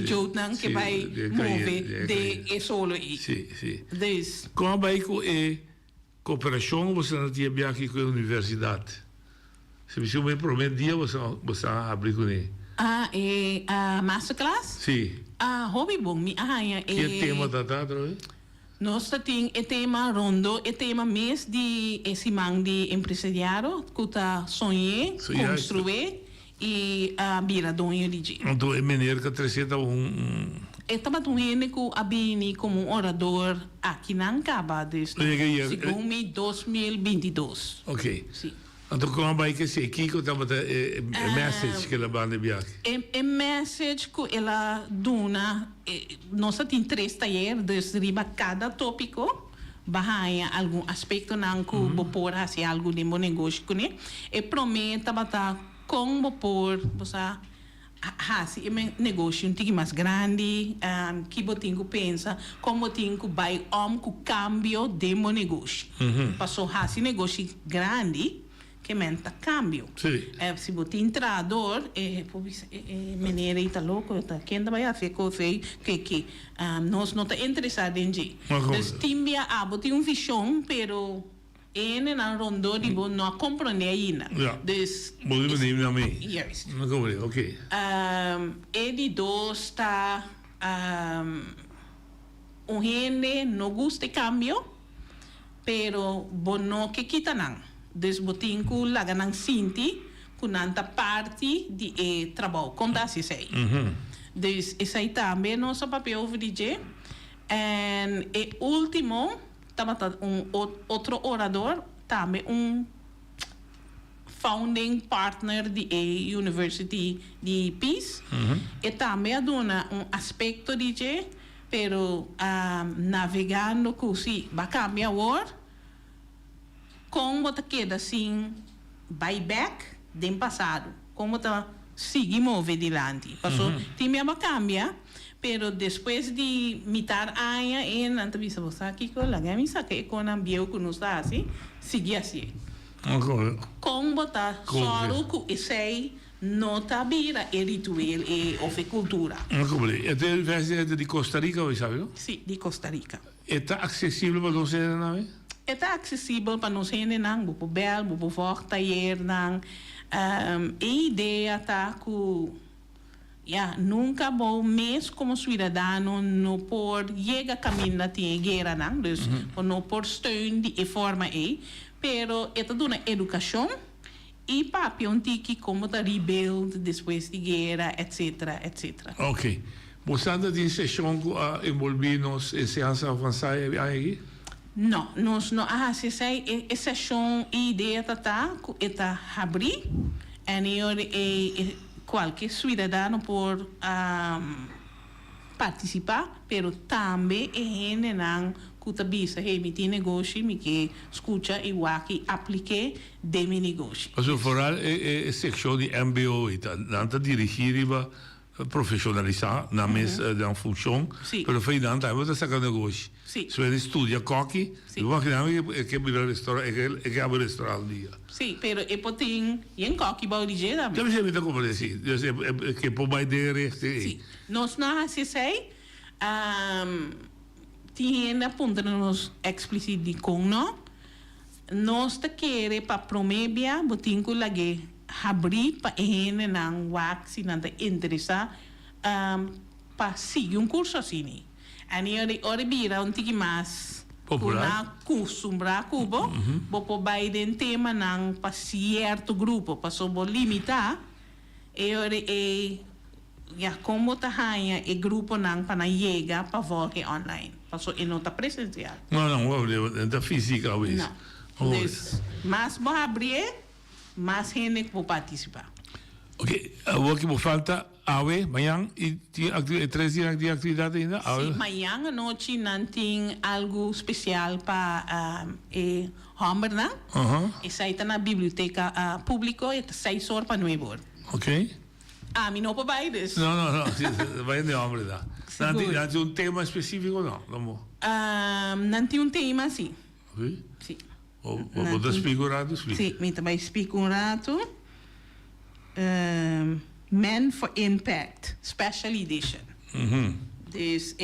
Speaker 15: eu não que vai mover de solo aí.
Speaker 14: Sim, sim. Como vai com a cooperação você não tinha bem aqui com a universidade? Se você me promete dia você abrir com ele.
Speaker 15: A masterclass?
Speaker 14: Sim.
Speaker 15: Hobby bom, me
Speaker 14: que tema da outra?
Speaker 15: Nós temos o tema rondo, o tema mês de esse man de empresariado que está sonhando, construir e vira dono de dia.
Speaker 14: Então é maneira que acrescenta
Speaker 15: estava doendo com a Bini como orador aqui na Ancaba desde segundo 2022.
Speaker 14: Ok.
Speaker 15: Sim.
Speaker 14: Então como vai que ser aqui que estava a message que ela banda viaja?
Speaker 15: A message que ela dona, nós temos 3 talleres, desde cada tópico, bahaya algum aspecto não que vou pôr assim algo de meu negócio, né? E promete bater com vou pôr, você assim negócio um pouco mais grande, que eu tenho que pensar como eu tenho que vai com o cambio de meu negócio. Passou assim negócio grande que menta cambio.
Speaker 14: Sim.
Speaker 15: Se você entrador, maneira está louco, tá quem vai fazer que nós não está interessado em gente. Então, timbia tem uma visão, pero ele na rondo de não compreende ainda. Dus
Speaker 14: moet je naar mij.
Speaker 15: Juist.
Speaker 14: Oké.
Speaker 15: Ele dois está gente não gosta de cambio, pero bono que quita não. Dus botinku laga nang sinti kunanta parte de trabalho conta se sei. Dus essa aí também nosso papel over DJ. E último tava outro orador também founding partner de University de Peace. E também aduna aspecto de pero navegando così va cambia war como te queda assim buyback do passado como tá seguimos adiante passou time va cambia pero depois de mitar año en entrevista você aqui com la gamisa que com ambieu que nos dá assim seguir assim como tá só com esse nota vira ritual e of cultura.
Speaker 14: É da Universidade de Costa Rica, você sabe?
Speaker 15: Sim, de Costa Rica.
Speaker 14: Está acessível para nós, não?
Speaker 15: Está acessível para nós, não? Bupo bel, bupo vocht taller, não? A ideia tá que nunca vou mesmo como cidadão não por chegar caminho da guerra, não? Dus não por steun de forma pero é toda uma educação. E papi um tiki como da rebuild depois de guerra, etc, etc.
Speaker 14: Ok. Você anda de sessão envolvidos em ciência avançada aí?
Speaker 15: Não, nós não. Se sai sessão e ideia tá abrir e qualquer cidadão por participar, pero também não kutabisa mi ti negócio mi que escuta e waki aplique de mi negócio.
Speaker 14: Mas o foral é seção de MBO e tá nanta dirigir para profissionalizar na mesa da função, pero foi nanta você saca negócio. Se você estuda coque, eu vou criar que abrir restaurante, que abrir restaurante dia.
Speaker 15: Sim, pero e potin em coque ba origem da.
Speaker 14: Já me como assim, que por mais de
Speaker 15: sim. Nós não se sei tinha aponta-nos explícito de como nós te querer para promover botin com lage abrir para ene não wax não te interessa para seguir curso assim ani ora bira tiki mais popular custumbra cubo bopo baiden tema não para certo grupo para sobo limitar e ora como tá rainha e grupo não para chegar para voltar online passou e não tá presencial
Speaker 14: não da física hoje
Speaker 15: não mas vou abrir mais gente vou participar
Speaker 14: ok o que me falta amanhã e 3 dias de atividade ainda
Speaker 15: sim amanhã à noite não tem algo especial para Homer não e sai na biblioteca pública e 6 horas para 9 horas
Speaker 14: ok
Speaker 15: mi não pode vai des
Speaker 14: não vai de homem lá não tem tema específico não
Speaker 15: não tem tema sim
Speaker 14: sim vou dar explicar
Speaker 15: sim me também explico rato Men for Impact Special Edition dus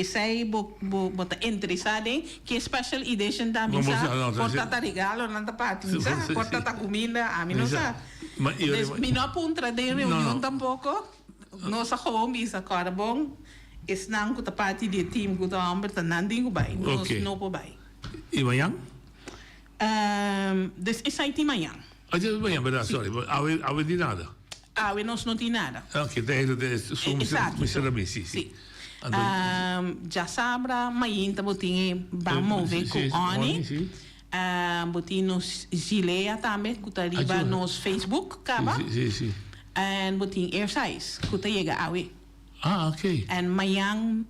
Speaker 15: sei bota interessado em que Special Edition da misa porta regalo nanta parte porta comida a mim não sabe mi não apunta de reunião tampouco nossa home is agora bom não que a parte de time que tá amber tá nandinho vai não pode vai
Speaker 14: e amanhã
Speaker 15: dus is aí amanhã
Speaker 14: amanhã verdade sorry a de nada
Speaker 15: nós não tem nada
Speaker 14: ok somos sim
Speaker 15: já sabe amanhã também vamos ver com Oni botin nos Gileia também que tá riba nos Facebook caba
Speaker 14: sim
Speaker 15: en botin airsais que tá chega awe
Speaker 14: ok
Speaker 15: en amanhã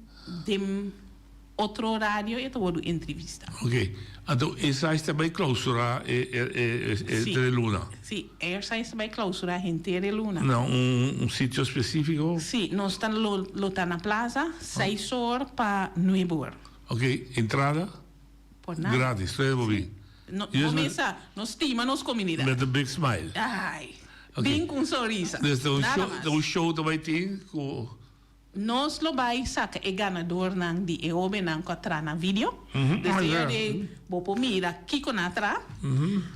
Speaker 15: dem outro horário e tô entrevista
Speaker 14: ok então airsais também clausura entre luna
Speaker 15: sim airsais também clausura entre luna
Speaker 14: não sítio específico
Speaker 15: sim nós estamos lá na plaza 6 horas para 9 horas
Speaker 14: ok entrada grátis, tudo bem.
Speaker 15: Começa, nós estima nos comunidade.
Speaker 14: Met een big smile.
Speaker 15: Ai, bem com sorriso.
Speaker 14: Dus o show também tem
Speaker 15: nós lo vai saca e ganador nang di e obe nang contra na video. Desde bopo mira kiko natra.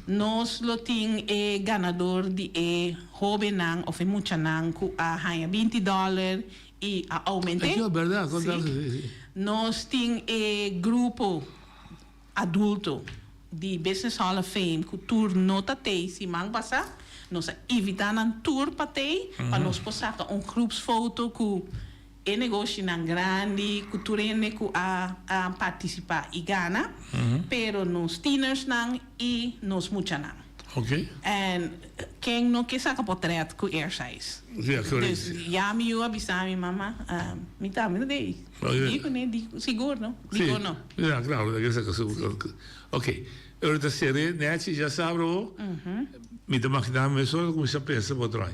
Speaker 15: Nós lo ting e ganador di e obe nang of e mucha nang ku a haya $20 e a aumente.
Speaker 14: É verdade,
Speaker 15: nós ting e grupo adulto de Business Hall of Fame que tour nota te si mang passa nós evitar um tour para te para nós passar groepsfoto que é negócio não grande que tour que a participar e gana pero nos tieners não e nos mucha não
Speaker 14: Oké.
Speaker 15: En quem não quer sacar portret com air size.
Speaker 14: Ja, correct.
Speaker 15: Dus ja, mi eu abisami mama, mi tá me dei. Digo né, digo seguro não? Digo não.
Speaker 14: Ja, claro, dat is ook. Oké. Ahorita seré, net já sabe, me dá mais nada, mas só como se pensa por trás.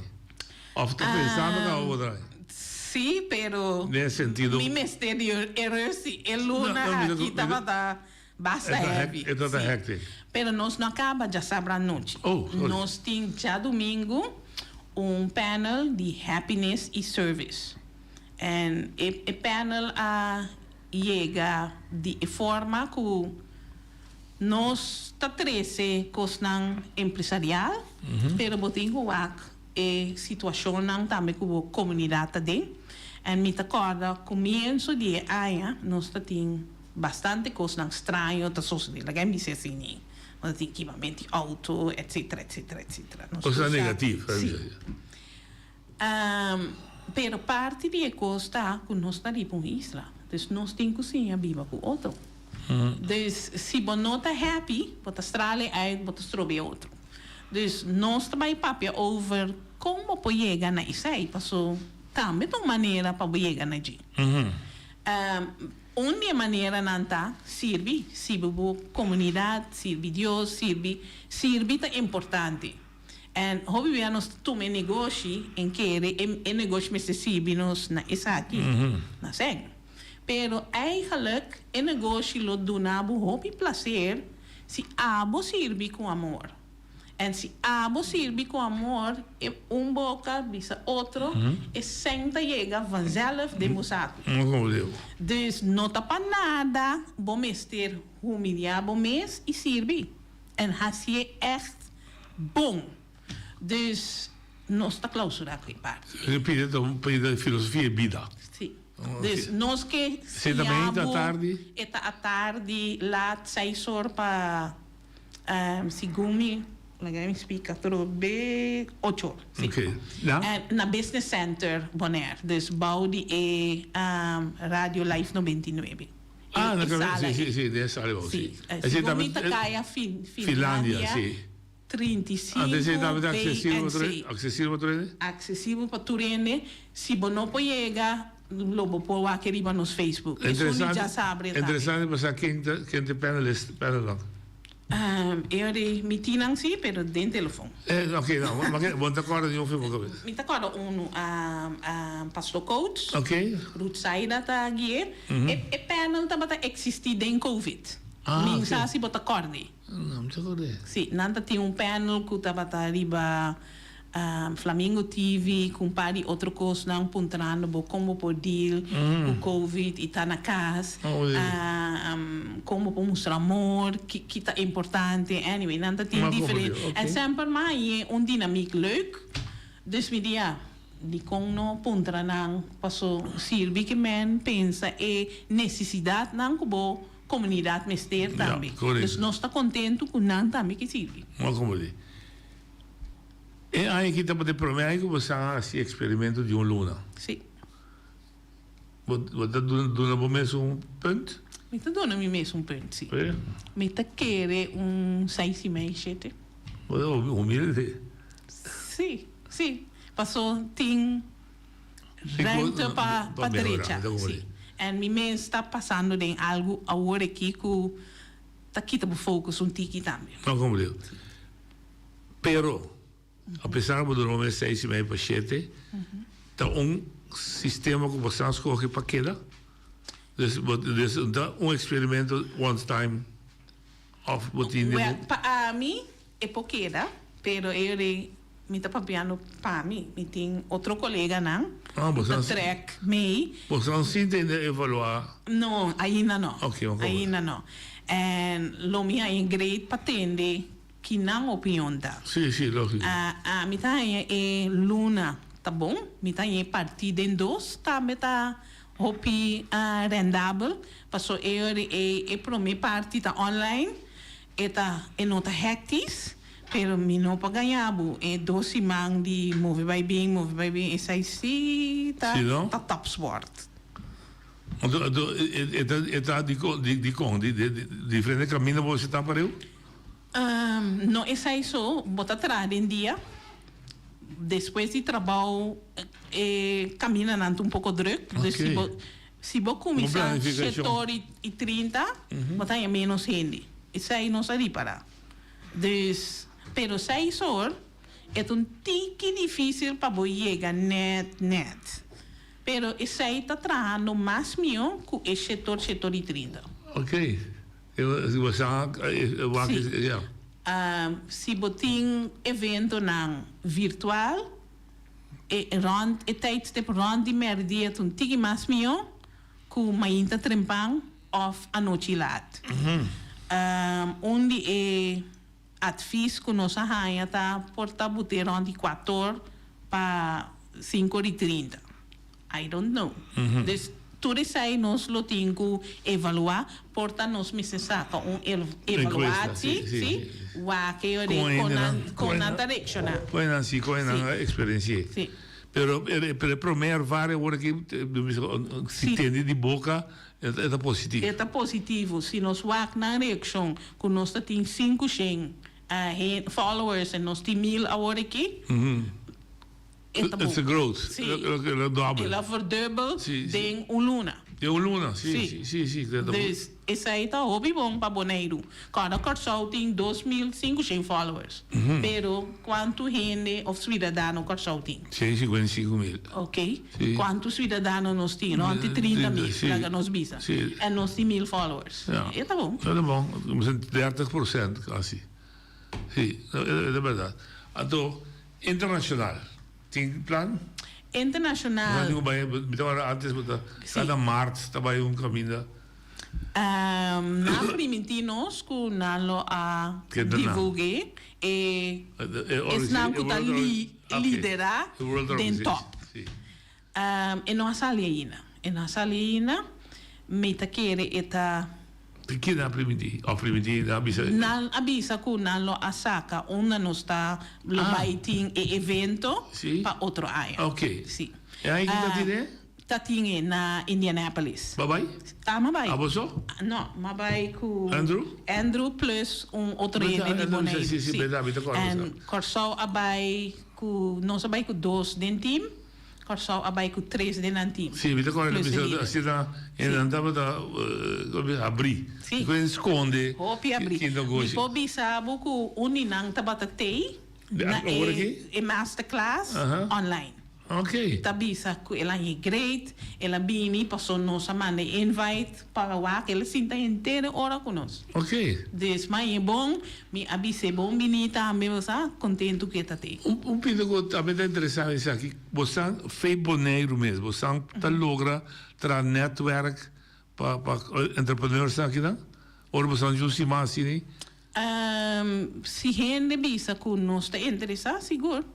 Speaker 14: Of tu pensando que por trás.
Speaker 15: Sí, pero
Speaker 14: nesse sentido.
Speaker 15: Mi misterio era si el luna aqui tava da basta heavy.
Speaker 14: É toda hectic.
Speaker 15: Pero nós não acaba já sabe a noite. Nós tem já domingo panel de happiness e service. And o panel chega de forma que nós tá 13 coisas empresarial, pero botinho é situação não também com a comunidade tem. E me acorda começo de nós tem bastante coisas estranhas da sociedade, ninguém diz assim, mas tem equipamento auto, etc.
Speaker 14: Coisa negativa.
Speaker 15: Pero parte de costa que nós está com isla, então nós tem cozinha viva com outro. Dus se você não está happy, você estrala uit, você estrobe outro. Dus nós também papia over como pode chegar na isso aí, passou também de uma maneira para chegar na gente. Uma maneira não está, serve a comunidade, serve Deus, serve é importante. E hobby nós tomamos negócio em que é negócio mas serve nós na isso aqui, na segue. Pero eigenlijk in negócio lo donabo hobby prazer se abo serve com amor. E se abo serve com amor, é boca bisa outro, e senta chega vanzelf de musato. Dus não tá para nada, bom mester humilhar bom mês e serve. E assim é echt bom. Dus nós está clausura aqui parte.
Speaker 14: Repita um pedaço de filosofia vida.
Speaker 15: Sim. Dus nós que
Speaker 14: se também da tarde.
Speaker 15: À tarde lá 6 horas para segundo me explica trobe 8 horas.
Speaker 14: Okay.
Speaker 15: Na Business Center Bonaire. Dus bouw die Radio Live 99.
Speaker 14: Sim, dessa área
Speaker 15: sim. Segundo Caia Finlândia.
Speaker 14: Sim.
Speaker 15: 35 acessível para turene se não pode chegar lobo por aqui nos Facebook isso já sabe
Speaker 14: interessante para quem te panelist
Speaker 15: eu de meeting sim pero den telefone
Speaker 14: ok não mas bom te acorda de filme
Speaker 15: me te acorda pastor coach Ruth Saida tá aqui e panel tá para existir den covid minha se bota acorde
Speaker 14: não me acordei
Speaker 15: sim nada tem panel que tá para arriba Flamingo TV com pari outra coisa não pontrando como pode o covid e tá na casa como pode mostrar amor que tá importante anyway nada tem diferente e sempre mais dinâmico leuk dus me dia de como pontra não passou serve que men pensa necessidade não como comunidade mester também dus nós está contento com não também que serve
Speaker 14: como de e aí que estamos de prometer que você faz experimento de luna.
Speaker 15: Sim.
Speaker 14: Você está dando mesmo punt?
Speaker 15: Me está dando mesmo punt, sim. Me está querendo 6,5, 7.
Speaker 14: Humilde?
Speaker 15: Sim. Passou, tem renta para direita. Sim. E me está passando de algo agora aqui que está quitando foco um tiki também.
Speaker 14: Não, como Deus. Pero apesar de dormir 6,5 para 7, tá sistema que você escolhe para queda. Então, experimento one time of botinho.
Speaker 15: Para mim é pouqueda, pero eu me tá papiando para mim. Me tem outro colega não. Track me.
Speaker 14: Você não sente evaluar?
Speaker 15: Não, ainda não.
Speaker 14: Ainda
Speaker 15: não. E lo minha é great para atender que não opinião dá.
Speaker 14: Sim, lógico.
Speaker 15: A mitad é luna, tá bom? Mitad é partida em 2, tá meta hopi rendável, passou é para mim parte tá online, é nota hectis, pero me não para ganhar, é 12 man de move by bem, essa aí tá top sport.
Speaker 14: Então, de diferente caminho você tá para eu?
Speaker 15: Não é isso, bota atrás em dia. Depois de trabalho, caminha um pouco druk.
Speaker 14: Okay.
Speaker 15: Dus se você começar às 7h30, bota aí menos gente. Isso aí não se para. Dus, pero 6 horas é tique difícil para você chegar net. Pero isso aí está trabalhando mais meu que o setor 7h30.
Speaker 14: Ok.
Speaker 15: Se você tem evento virtual, e tijdstip rond die merdia toen tiki mas mio, ku mainta trempang of a noite laat. Onde advies ku nossa rainha tá porta boter rond die 4 para 5h30. I don't know. Dus tudo isso aí nós lo temos que evaluar, porta nós me saca evaluação, sim, com a direção.
Speaker 14: Com a experiência.
Speaker 15: Sim.
Speaker 14: Pero primeiro várias horas que se tende de boca é positivo.
Speaker 15: É positivo. Se nós vamos na direção, que nós temos 500 followers e nós temos 1000 agora aqui,
Speaker 14: it's a growth.
Speaker 15: Sim.
Speaker 14: Ela
Speaker 15: verdubbel em luna.
Speaker 14: Luna, sim.
Speaker 15: Dus isso aí está hobby bom para Bonaire. Cada corso tem 2.500 followers. Pero quanto gente of cidadano corso tem?
Speaker 14: 155.000.
Speaker 15: Ok.
Speaker 14: Sim.
Speaker 15: Quantos cidadãos nós temos? Ante 30.000 para nós bisa. E nós temos 1.000 followers. É tá bom.
Speaker 14: É bom. 30% quase. Sim, é verdade. Então, internacional. Tem plano?
Speaker 15: Internacional.
Speaker 14: Antes, cada março, trabalha caminho.
Speaker 15: Na primitinos, que nalo a divulgue, é não que liderar den top. E nossa aliena. E nossa aliena, meta querer eta.
Speaker 14: Que na primiti, avisa.
Speaker 15: Não avisa que nalo a saca onde nós está lo baiting e evento para outro ano.
Speaker 14: Ok.
Speaker 15: Sim.
Speaker 14: E aí que tá tine?
Speaker 15: Tá tine na Indianapolis.
Speaker 14: Babai?
Speaker 15: Mabai.
Speaker 14: Aboso?
Speaker 15: Não, mabai com
Speaker 14: Andrew
Speaker 15: plus outro ene de Bonaire.
Speaker 14: Sim, verdade,
Speaker 15: En corso abai com nós abai com 2 den team. Corso abai com 3 den an team.
Speaker 14: Sim, vi agora assim andava da abrir.
Speaker 15: Sim.
Speaker 14: Quando esconde.
Speaker 15: Hopi abrir. E pobi sabe que uninang tabatatei na masterclass online.
Speaker 14: Ok.
Speaker 15: Tabisa que ela é great, ela bini passou nossa manda invite para lá que ela sinta inteira hora conosco.
Speaker 14: Ok.
Speaker 15: Dus mas é bom, me abise bom bini também você contento que tá tem.
Speaker 14: Pinto que também tá interessante isso aqui. Você fez Bonaire mesmo, você tá logra tra network para entrepreneurs aqui não? Ou você justi mais assim?
Speaker 15: Se gente bisa que nós está interessado, seguro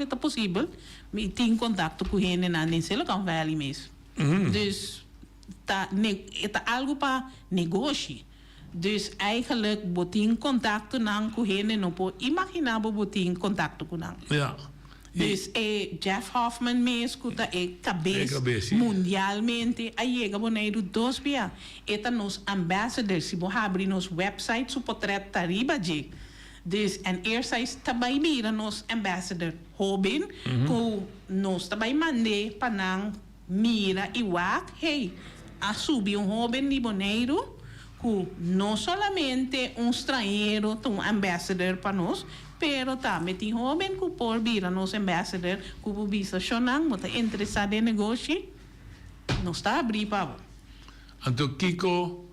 Speaker 15: é possível. Me tem contato com gente na Silicon Valley mesmo. Dus tá algo para negócio. Dus eigenlijk botin contato com gente não pode imaginar botin contato com não.
Speaker 14: Ja.
Speaker 15: Dus Jeff Hoffman mesmo que é cabeça mundialmente a chega Bonaire 2 dia. Eta nos ambassadors se vão abrir nos websites o portrait tariba de. Dus en eerst is tabay mira nos ambassador Robin que nos tabay mande panang mira iwak hey a subir Robin de Bonaire que não solamente estrangeiro um ambassador para nós pero também tem Robin que por vir nos ambassador que o bisa chonang muito interessado em negócio nos está abrir para
Speaker 14: então Kiko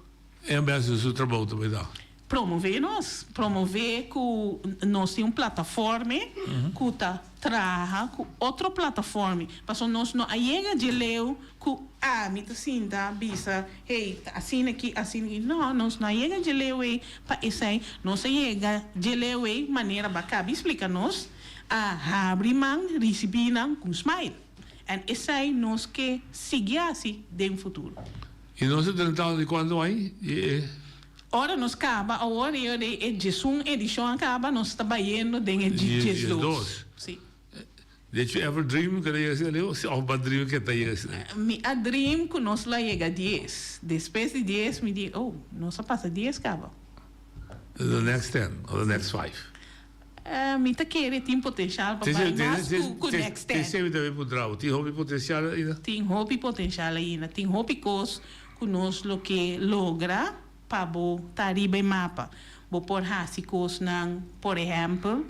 Speaker 14: é ambassador do trabalho também dá.
Speaker 15: Promover que nós temos plataforma que traga com outra plataforma para nós não chega de leu que me tá sinta bisa hey assim aqui não nós não chega de leu para isso aí nós chega de leu maneira bacana explica nós a abrir man receber com smile e isso aí nós que seguir assim no futuro
Speaker 14: e nós tentamos de quando aí
Speaker 15: ora nos acaba a hora de edição acaba nós trabalhando dentro de 12. Sim.
Speaker 14: Did you ever dream que ia ser leu ou bad dream que tá ia ser?
Speaker 15: A dream que nós lá chega 10. Depois de 10 me diz, nós passa 10 acaba.
Speaker 14: The next 10 or the next 5?
Speaker 15: Mita kere tem potencial para mais com next
Speaker 14: Tem
Speaker 15: 10.
Speaker 14: sempre também por trás. Tem hobby potencial ainda?
Speaker 15: Tem hobby potencial ainda. Tem hobby cos conosco lo que logra para bo tariba e mapa. Bo por hasi cos nang, por exemplo,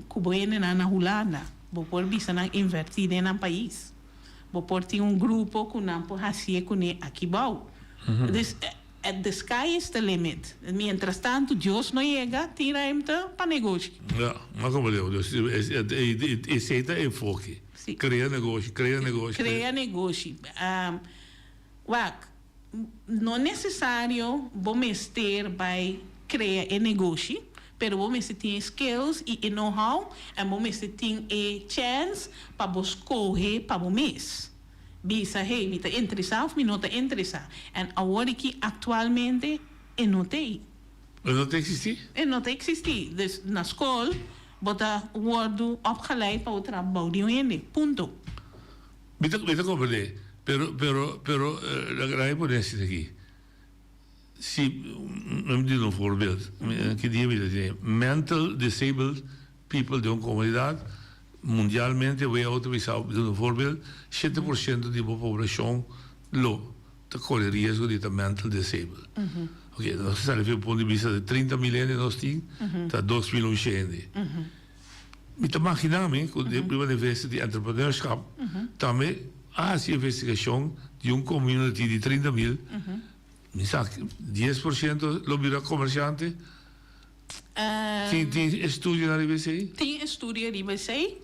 Speaker 15: kuboene na Holanda. Bo por bisa nang invertir em país. Bo por tem grupo que não por hasi com aqui bau. The sky is the limit. Mientras tanto, Deus não chega, tira para negócio.
Speaker 14: Ja, maar kom maar, dus esse aí é enfoque. Cria negócio.
Speaker 15: Cria negócio. Não é necessário vamos ter para criar negócio, pero vamos ter skills e know-how, e vamos ter chance para escolher para o mês. Bisa, hey, me está interessado ou me não está interessado. E agora que atualmente não tem.
Speaker 14: Não tem existir?
Speaker 15: Não tem existir. Dus na escola, bota worden opgeleid para o trabalho de um ponto.
Speaker 14: Me compreende. Pero, la gran ponença aqui. Se, vamos dizer um voorbeeld, que dia me dizer, mental disabled people de uma comunidade, mundialmente, we autorizar um voorbeeld, 70% da população está corre risco de estar mental disabled. Ok, nós estamos do ponto de vista de 30 milhões nós temos, está 2 milhões de gente. Me está imaginando, quando eu primeiro investi de entrepreneurship, também há essa investigação de uma comunidade de 30 mil, me sabe, 10% lo vira comerciante. Tem estudo na IBC?
Speaker 15: Tem estudo na IBC.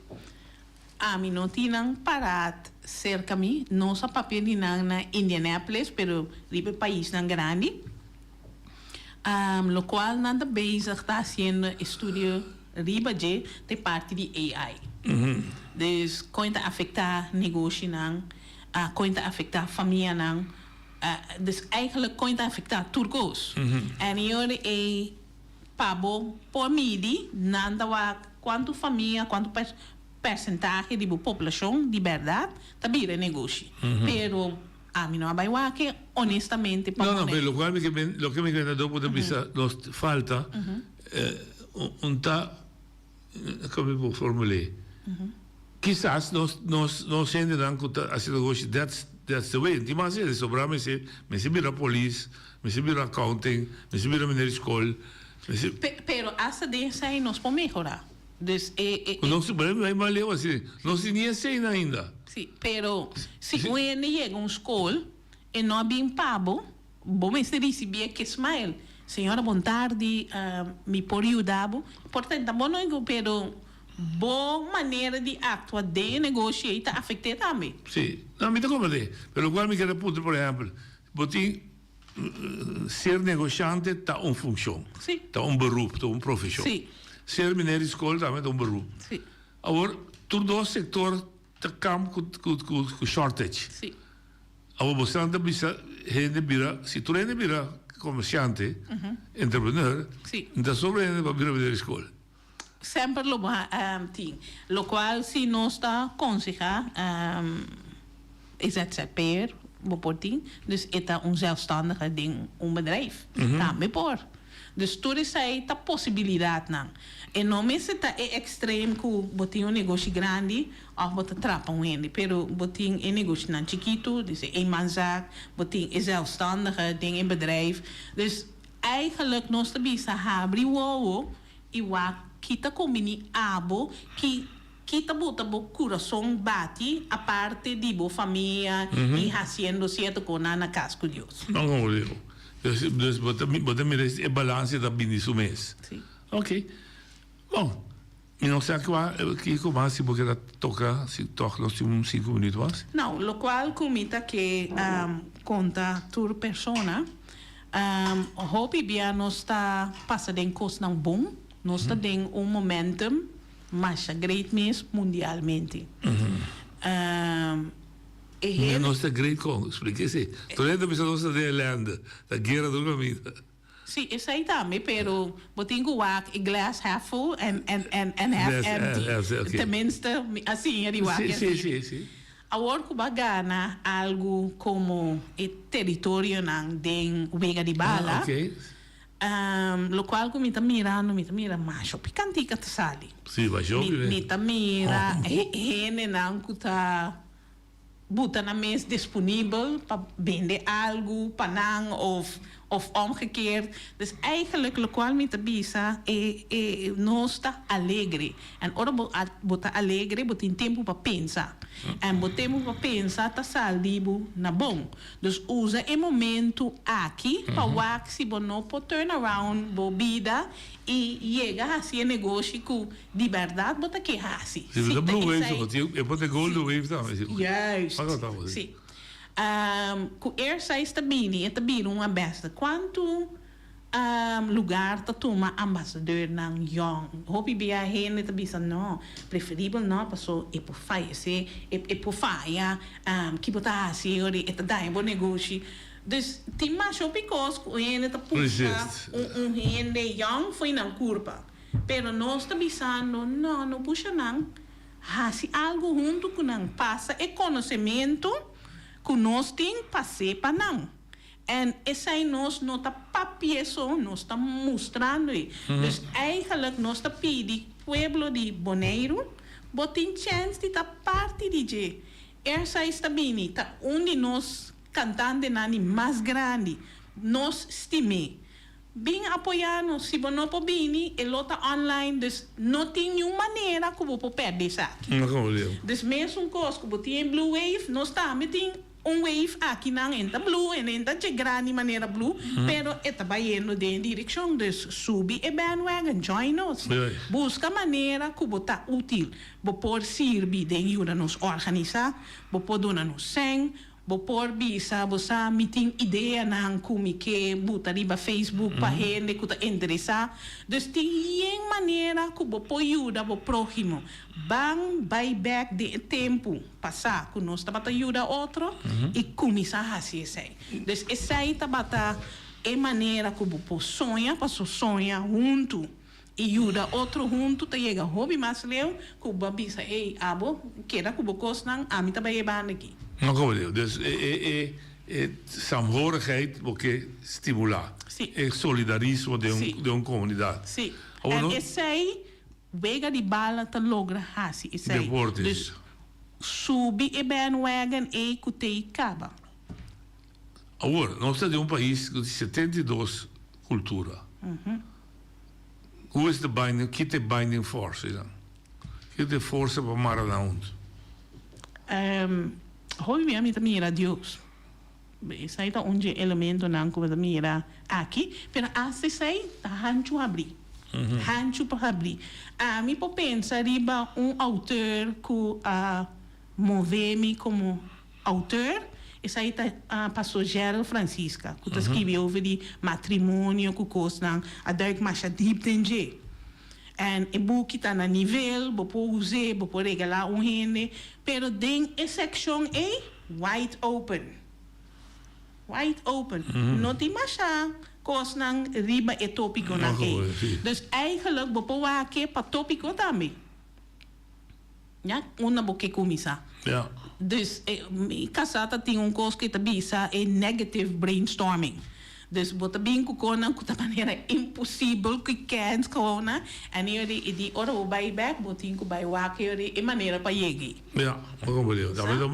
Speaker 15: A mim não tinham parado cerca de mim, nossa papel na Indianapolis, pero ribe país não grande. Lo qual nada bezig está fazendo estudo riba de parte de AI. Dus conta afectar negócio não, conta afectar família não. Dus eigenlijk conta afectar turcos. En eu pabo por midi nanda wa quanto família, quanto percentagem de população de verdade tabira negócio. Pero a mim não vai wa que honestamente
Speaker 14: não, pero lo que me queda do ponto de vista nos falta como eu vou formular. Quizás nós ainda não assim negócio that's the way. Di mas é sobra me se vira police, me se vira accounting, me se vira mineiro escola.
Speaker 15: Pero essa dessa aí nós podemos melhorar. Dus
Speaker 14: não se vai mal eu assim, não se nem sei ainda.
Speaker 15: Sim, pero se quando chega escola e não bem pago, vamos receber que smile. Senhora, boa tarde, me por ajudar. Portanto, bom não pero boa maneira de atuar de negócio está afetada também.
Speaker 14: Sim, não me dá como é. Pero igual me quero ponto, por exemplo, botin ser negociante está uma função, está beroep, está uma profissão. Ser mineiro de escola também está beroep. Agora, todo o setor está campo com shortage. Agora, você não bisa gente vira, se tu gente vira comerciante, entrepreneur, então sobre gente vai virar mineiro de escola.
Speaker 15: Sempre lo tem. Lo qual, se nós está aconselhar, ZZP'er, bijvoorbeeld. Dus het is een zelfstandige ding, een bedrijf. Daarmee voor. Dus toen is hij de possibiliteit na. En não é se tá extremo que botin um negócio grande ou botar trapa wende, pero botin um negócio na chiquito, dus een manzaak, botin een zelfstandige ding in bedrijf. Dus eigenlijk nós te bisa abrir o e wa kita combini abo que kita bota bo coração bate a parte de bo família e haciendo certo com na casco Deus.
Speaker 14: Não compreendo. Dus bota me é balance da bem isso mês.
Speaker 15: Sim.
Speaker 14: Ok. Bom, e não sei que como se porque toca se toca nos 5 minutos.
Speaker 15: Não, lo qual comita que conta tur persona hobby bia nós está passando em coisa não bom, nós está tem momentum mas great mês mundialmente.
Speaker 14: Nós está great com, explique-se. Toda a pessoa está de Irlanda, da guerra do comida.
Speaker 15: Sim, isso aí também, pero botinho wak e glass half full and half empty. Tenminste, assim é de wak.
Speaker 14: Sim.
Speaker 15: Agora que bagana algo como o território não tem Vega de Bala. Lo qual que mi ta mirando, macho, picantica ta sali.
Speaker 14: Sì, ma shopping.
Speaker 15: Mi ta mira, hene nan kuta buta na mes disponibel para vender algo, panang of omgekeerd. Dus eigenlijk, lo qual mi ta bisa, no está alegre. En ora bota alegre, bota in tempo para pensar. En bota tempo para pensar, ta saldibo na bom. Dus usa e momento aqui, para wax, si bono po turn around, bo vida, e chega a ser negócio com de verdade, bota que hasi.
Speaker 14: Sì, la Blue Wave, e poi Gold Wave também.
Speaker 15: Juist. Sim. Com eerst está bem, está bem uma besta. Quanto lugar tá toma ambassador nang young. Hopi bia hen tá bisa no, preferível não passou e por faia e por faia que botar assim ori eta dai bom negócio. Dus tem mais opicos com hen tá puxa hen de young foi na curva. Pero nós tá bisando não puxa não. Se algo junto com não passa é conhecimento que nós tem passei para não. En essa aí nós não está papieso, nós está mostrando. Dus eigenlijk nós está pedindo pueblo de Bonaire, botem chance de estar parte de essa está bem, tá onde nós cantando nani mais grande, nós estime. Bem apoiando, se você não pode vir, ele está online, dus não tem nenhuma maneira que você perder isso aqui. Dus mesmo coisa que você tem Blue Wave, nós estamos wave aqui não entra blue, entra de grande maneira blue, pero está indo de direção, dus subir e bandwagon, join us. Busca maneira que você está útil, você pode servir de ajuda nos organizar, você pode dar nos sem, você pode bisa, você tem ideia não como que botar riba Facebook para gente que está interessado, dus tem maneira que você pode ajudar o próximo. Bang buyback de tempo passar que nós estamos ajudar outro e começar a fazer isso. Dus essa aí é maneira que você sonha, para sonhar junto e ajuda outro junto, tá chega hobby mais leu que você bisa, ei, abo, queda que você não, a mim tá bem aqui.
Speaker 14: Não como eu, dus saamhorigheid porque estimular, solidarismo de uma comunidade.
Speaker 15: Sim. En essa aí wega die bala te logra hasi. Dus subi e bandwagon e kutei kaba.
Speaker 14: Agora, nós temos país com 72 culturas. Hoe is de binding, que tem binding force dan? Que tem força para Maranhão?
Speaker 15: Hoy me amita mira Deus. Essa aí tá onde elemento não como mira aqui, pero assim sai tá hancho abrir. Hancho para abrir. A mim por pensar riba autor que move-me como autor. Essa aí tá pastor Gerald Francisca, que tá escreveu sobre matrimônio que costa a Dirk Macha Deep Tenje. E o book está na nível, você pode usar, você pode regalar gente, pero dentro da seção é wide open. Wide open. Não tem mais coisa não riba é tópico não é. Dus eigenlijk você pode aqui para tópico também. Ja, uma boque começar.
Speaker 14: Ja.
Speaker 15: Dus casata tem coisa que também é negative brainstorming. Dus wat de bingo konan kuta maneira impossível que kans kona e ele di ora o buyback botinho by wake ele e maneira para chegar.
Speaker 14: Ja, como eu,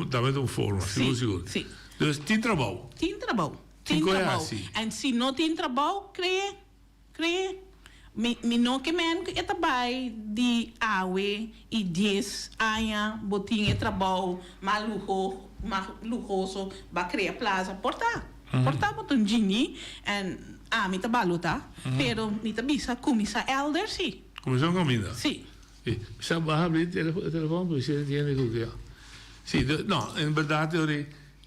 Speaker 14: também uma forma, seguro.
Speaker 15: Sim.
Speaker 14: Dus tem trabalho.
Speaker 15: Tem trabalho. E se não tem trabalho, crê. Mi no que men que etabai de awe e 10 anos botinho trabalho malucoso para criar plaza portar. Portava um gini en mi trabalho tá, pero mi bisa começar elder sim.
Speaker 14: Começou a comida.
Speaker 15: Sim.
Speaker 14: Precisa baixar o telefone para você entender o que é. Sim, não, em verdade eu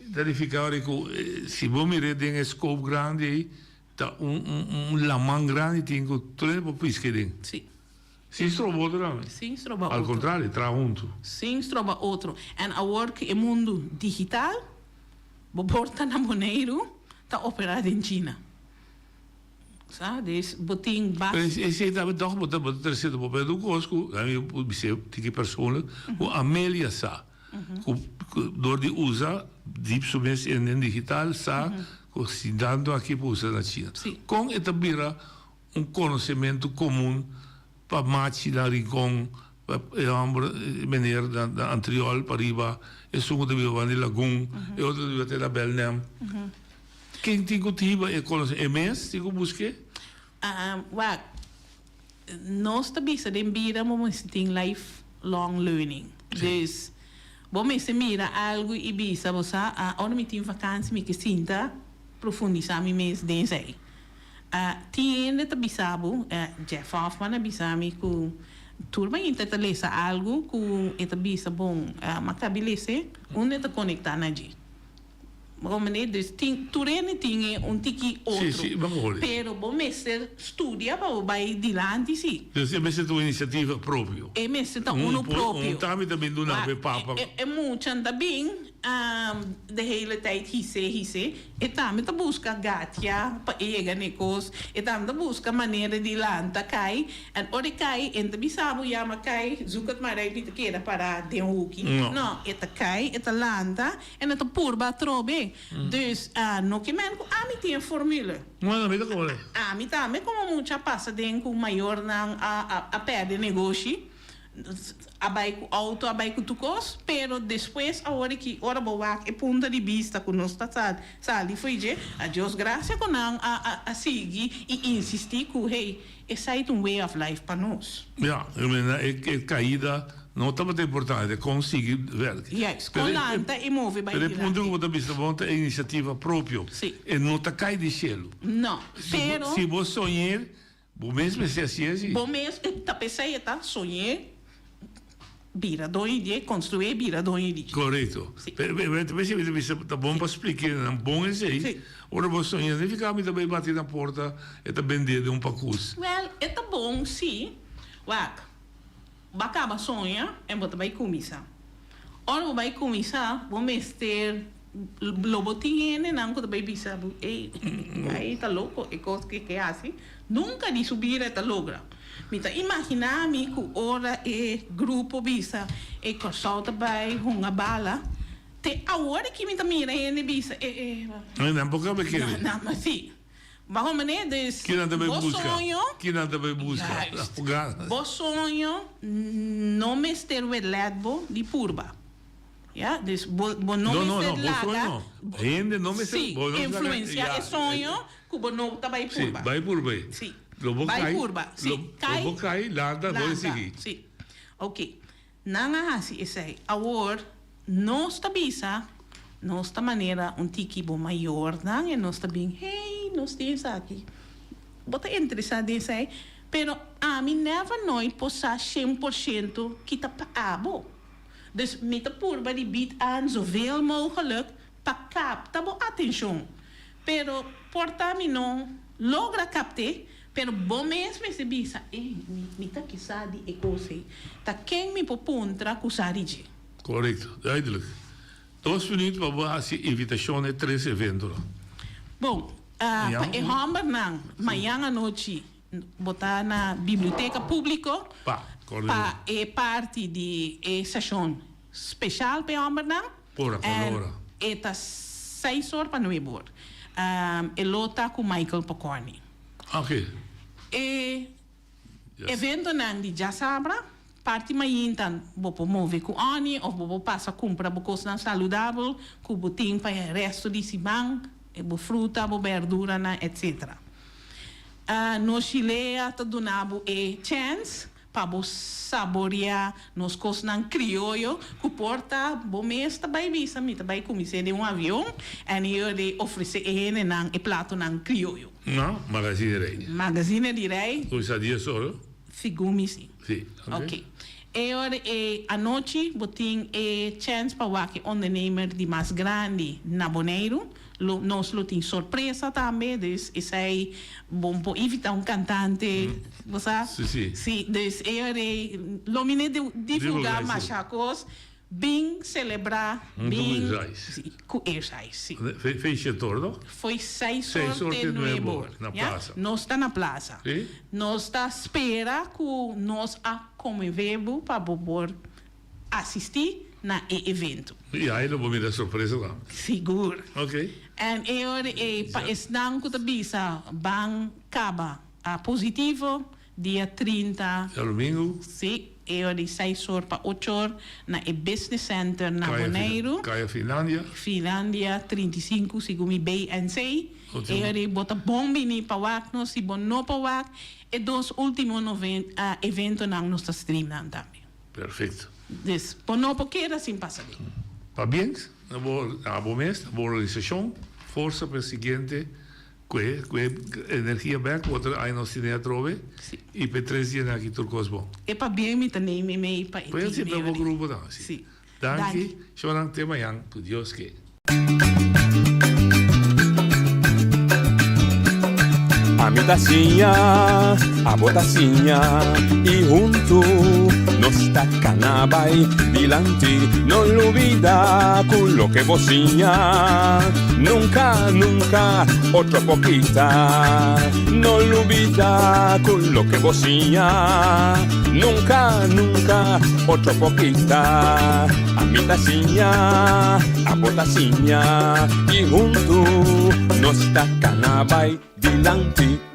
Speaker 14: verificar que se você me rede em scope grande, tá lamang grande tem que tudo para piscar dentro.
Speaker 15: Sim.
Speaker 14: Sim, trova também.
Speaker 15: Sim, trova outro.
Speaker 14: Ao contrário, traz junto.
Speaker 15: Sim, trova outro. En agora que é mundo digital, porta na Bonaire está operado em China. Sabe? Botin base.
Speaker 14: Esse aí estava toch met de terceira papel do Costco, eu tive persoonlijk, hoe Amelia sa, door die USA, diep zo mensen in digital sa, cocinando aqui para usar na China. Com esta vira conhecimento comum para mate na rincon, para meneer da antriol para riba, e sono de viva de lagoon, e outro de viva da Belnem. Quem tem que tiba é conhecer, é mês, tem que buscar?
Speaker 15: Wat, nós também sabemos que tem lifelong learning. Dus, bom, se mira algo e bisa, você, onde me tem vacância, me que sinta, profundizar me mês dentro aí. Tiene também sabe, Jeff Hoffman bisami com turma intertalesa algo com eta bisa bom, macabelese, onde está conectado na gente. Como dus turene tinha tiki outro.
Speaker 14: Sim, vamos.
Speaker 15: Pero bom mestre estudia para vai dilante sim.
Speaker 14: Dus é mestre tua iniciativa próprio.
Speaker 15: É mestre tá uno próprio.
Speaker 14: Também também do nave papa.
Speaker 15: É muito também de hele tijd hisse e também tá busca gatia para ega negócio e também tá busca maneira de lanta cai e ora cai e também sabe já cai zoekt maar uit niet keer para den hoekie não e tá cai e tá lanta e tá purba trobe dus no que men a mim tem formula
Speaker 14: não me dá como
Speaker 15: a mim também como muita passa den com maior não a perde negócio abai com auto, abai com tukos, pero depois a hora que ora boa é ponta de vista com nós tá sali foi je a Deus graça com a seguir e insistir com hey esse é um way of life para nós.
Speaker 14: Eu mean é caída não tá muito importante conseguir ver.
Speaker 15: Yes, com lanta e move by.
Speaker 14: Pero ponto que você vista bom é iniciativa própria. E não tá cai de cielo.
Speaker 15: Não, pero
Speaker 14: se você sonhar, bom mesmo se assim.
Speaker 15: Bom mesmo tá pensando tá sonhar vira doide, construir vira doide.
Speaker 14: Correto. Mas tá bom para explicar, não bom é isso aí. Ora você sonha, nem ficar me também bater na porta e tá vender de pacus.
Speaker 15: Well, é tá bom, sim. Wak, bacaba sonha, e você vai começar. Ora vai começar, vamos ter lobotinho, não que vai bisa, aí tá louco, é coisa que é assim. Nunca de subir é tá logra. Mita imaginar-me que ora é grupo bisa e que solta vai uma bala te a hora que me tá mira ele bisa
Speaker 14: não pouco me quer
Speaker 15: não mas sim vamos maneira des
Speaker 14: que nada vai buscar
Speaker 15: bom sonho não me ter o ledbo de purba ja des bo não me ter
Speaker 14: sonho ainda não me
Speaker 15: ter influência é sonho que bo não tá vai purba
Speaker 14: vai purba
Speaker 15: sim
Speaker 14: vai
Speaker 15: curva, sim.
Speaker 14: Cai, landa, vou seguir.
Speaker 15: Sim. Ok. Nanga hasi esse award nós bisa, nós maneira tiki bo maior, não? E nós bem, hey, nós temos aqui. Bota interessante esse, pero a mim never noi possa 100% kita paabo. Dus met de purba die biedt aan zoveel mogelijk pa capta bo atenção. Pero porta mi non logra capte pero bom mesmo esse bisa me tá que sabe e coisa tá quem me popuntra kusarije
Speaker 14: correto duidelijk 2 minutos para você invitação é 3 eventos
Speaker 15: bom e hamber não amanhã à noite botar na biblioteca pública
Speaker 14: pa
Speaker 15: parte de sessão especial para hamber não
Speaker 14: por hora
Speaker 15: e tá 6 horas para 9 horas e lota com Michael Pocorni.
Speaker 14: Ok.
Speaker 15: Evento nang di Jasabra, parte maintan, bo move com ani, ou bo passa compra bo coisa saudável, com botim para o resto de simang, bo fruta, bo verdura, etc. No Chile, tá donado chance, para bo saborear nos coisas criollo, que porta bo mês vai visa, me vai começar de avião, e eu de oferecer e prato nang criollo.
Speaker 14: No, Magazine Rei.
Speaker 15: Magazine di Rei.
Speaker 14: Cosa dia solo?
Speaker 15: Figumi sim.
Speaker 14: Sì.
Speaker 15: Ok. E ora a noite botin chance para o ondernemer de mais grande na Bonaire. Nós lo tem surpresa também, dus is hij bom para evitar cantante, você?
Speaker 14: Sim.
Speaker 15: Sim, dus lo mine divulgar machacos. Bem celebrar, bem com exercício, sim.
Speaker 14: Fez todo?
Speaker 15: Foi 6 horas de novo.
Speaker 14: Na praça.
Speaker 15: Nós está na praça.
Speaker 14: Sim?
Speaker 15: Nós está espera que nós a como para assistir na evento.
Speaker 14: E aí não vou me dar surpresa lá.
Speaker 15: Seguro.
Speaker 14: Ok.
Speaker 15: En pa esnang ko bisa bang kaba positivo dia 30.
Speaker 14: É domingo.
Speaker 15: Sim, de 6 horas para 8 horas na business center na Bonaire.
Speaker 14: Caia Finlândia.
Speaker 15: Finlândia 35 sigumi BNC. De bota bombi ni pawak no si bon no pawak e dos últimos evento na nossa stream nan também.
Speaker 14: Perfeito.
Speaker 15: Des pono poqueira sin passar.
Speaker 14: Tá bem? Na boa mês, na boa organização, força para o seguinte, que energia back, outra aí nós temos a trove, e para 3 dias aqui turcos bom.
Speaker 15: E para bem me também me para
Speaker 14: ir. Pode ser para o grupo não, sim. Danke, chorang tema yang, por Deus que.
Speaker 13: A mi tacinha, a botacinha, e junto nos tacanabay dilante, no olvida con lo que vocinha. Nunca, nunca, otra poquita, no olvida con lo que vocinha. Nunca, nunca, otra poquita. A mi tacinha, a botacinha, y junto nos tacanabay dilante.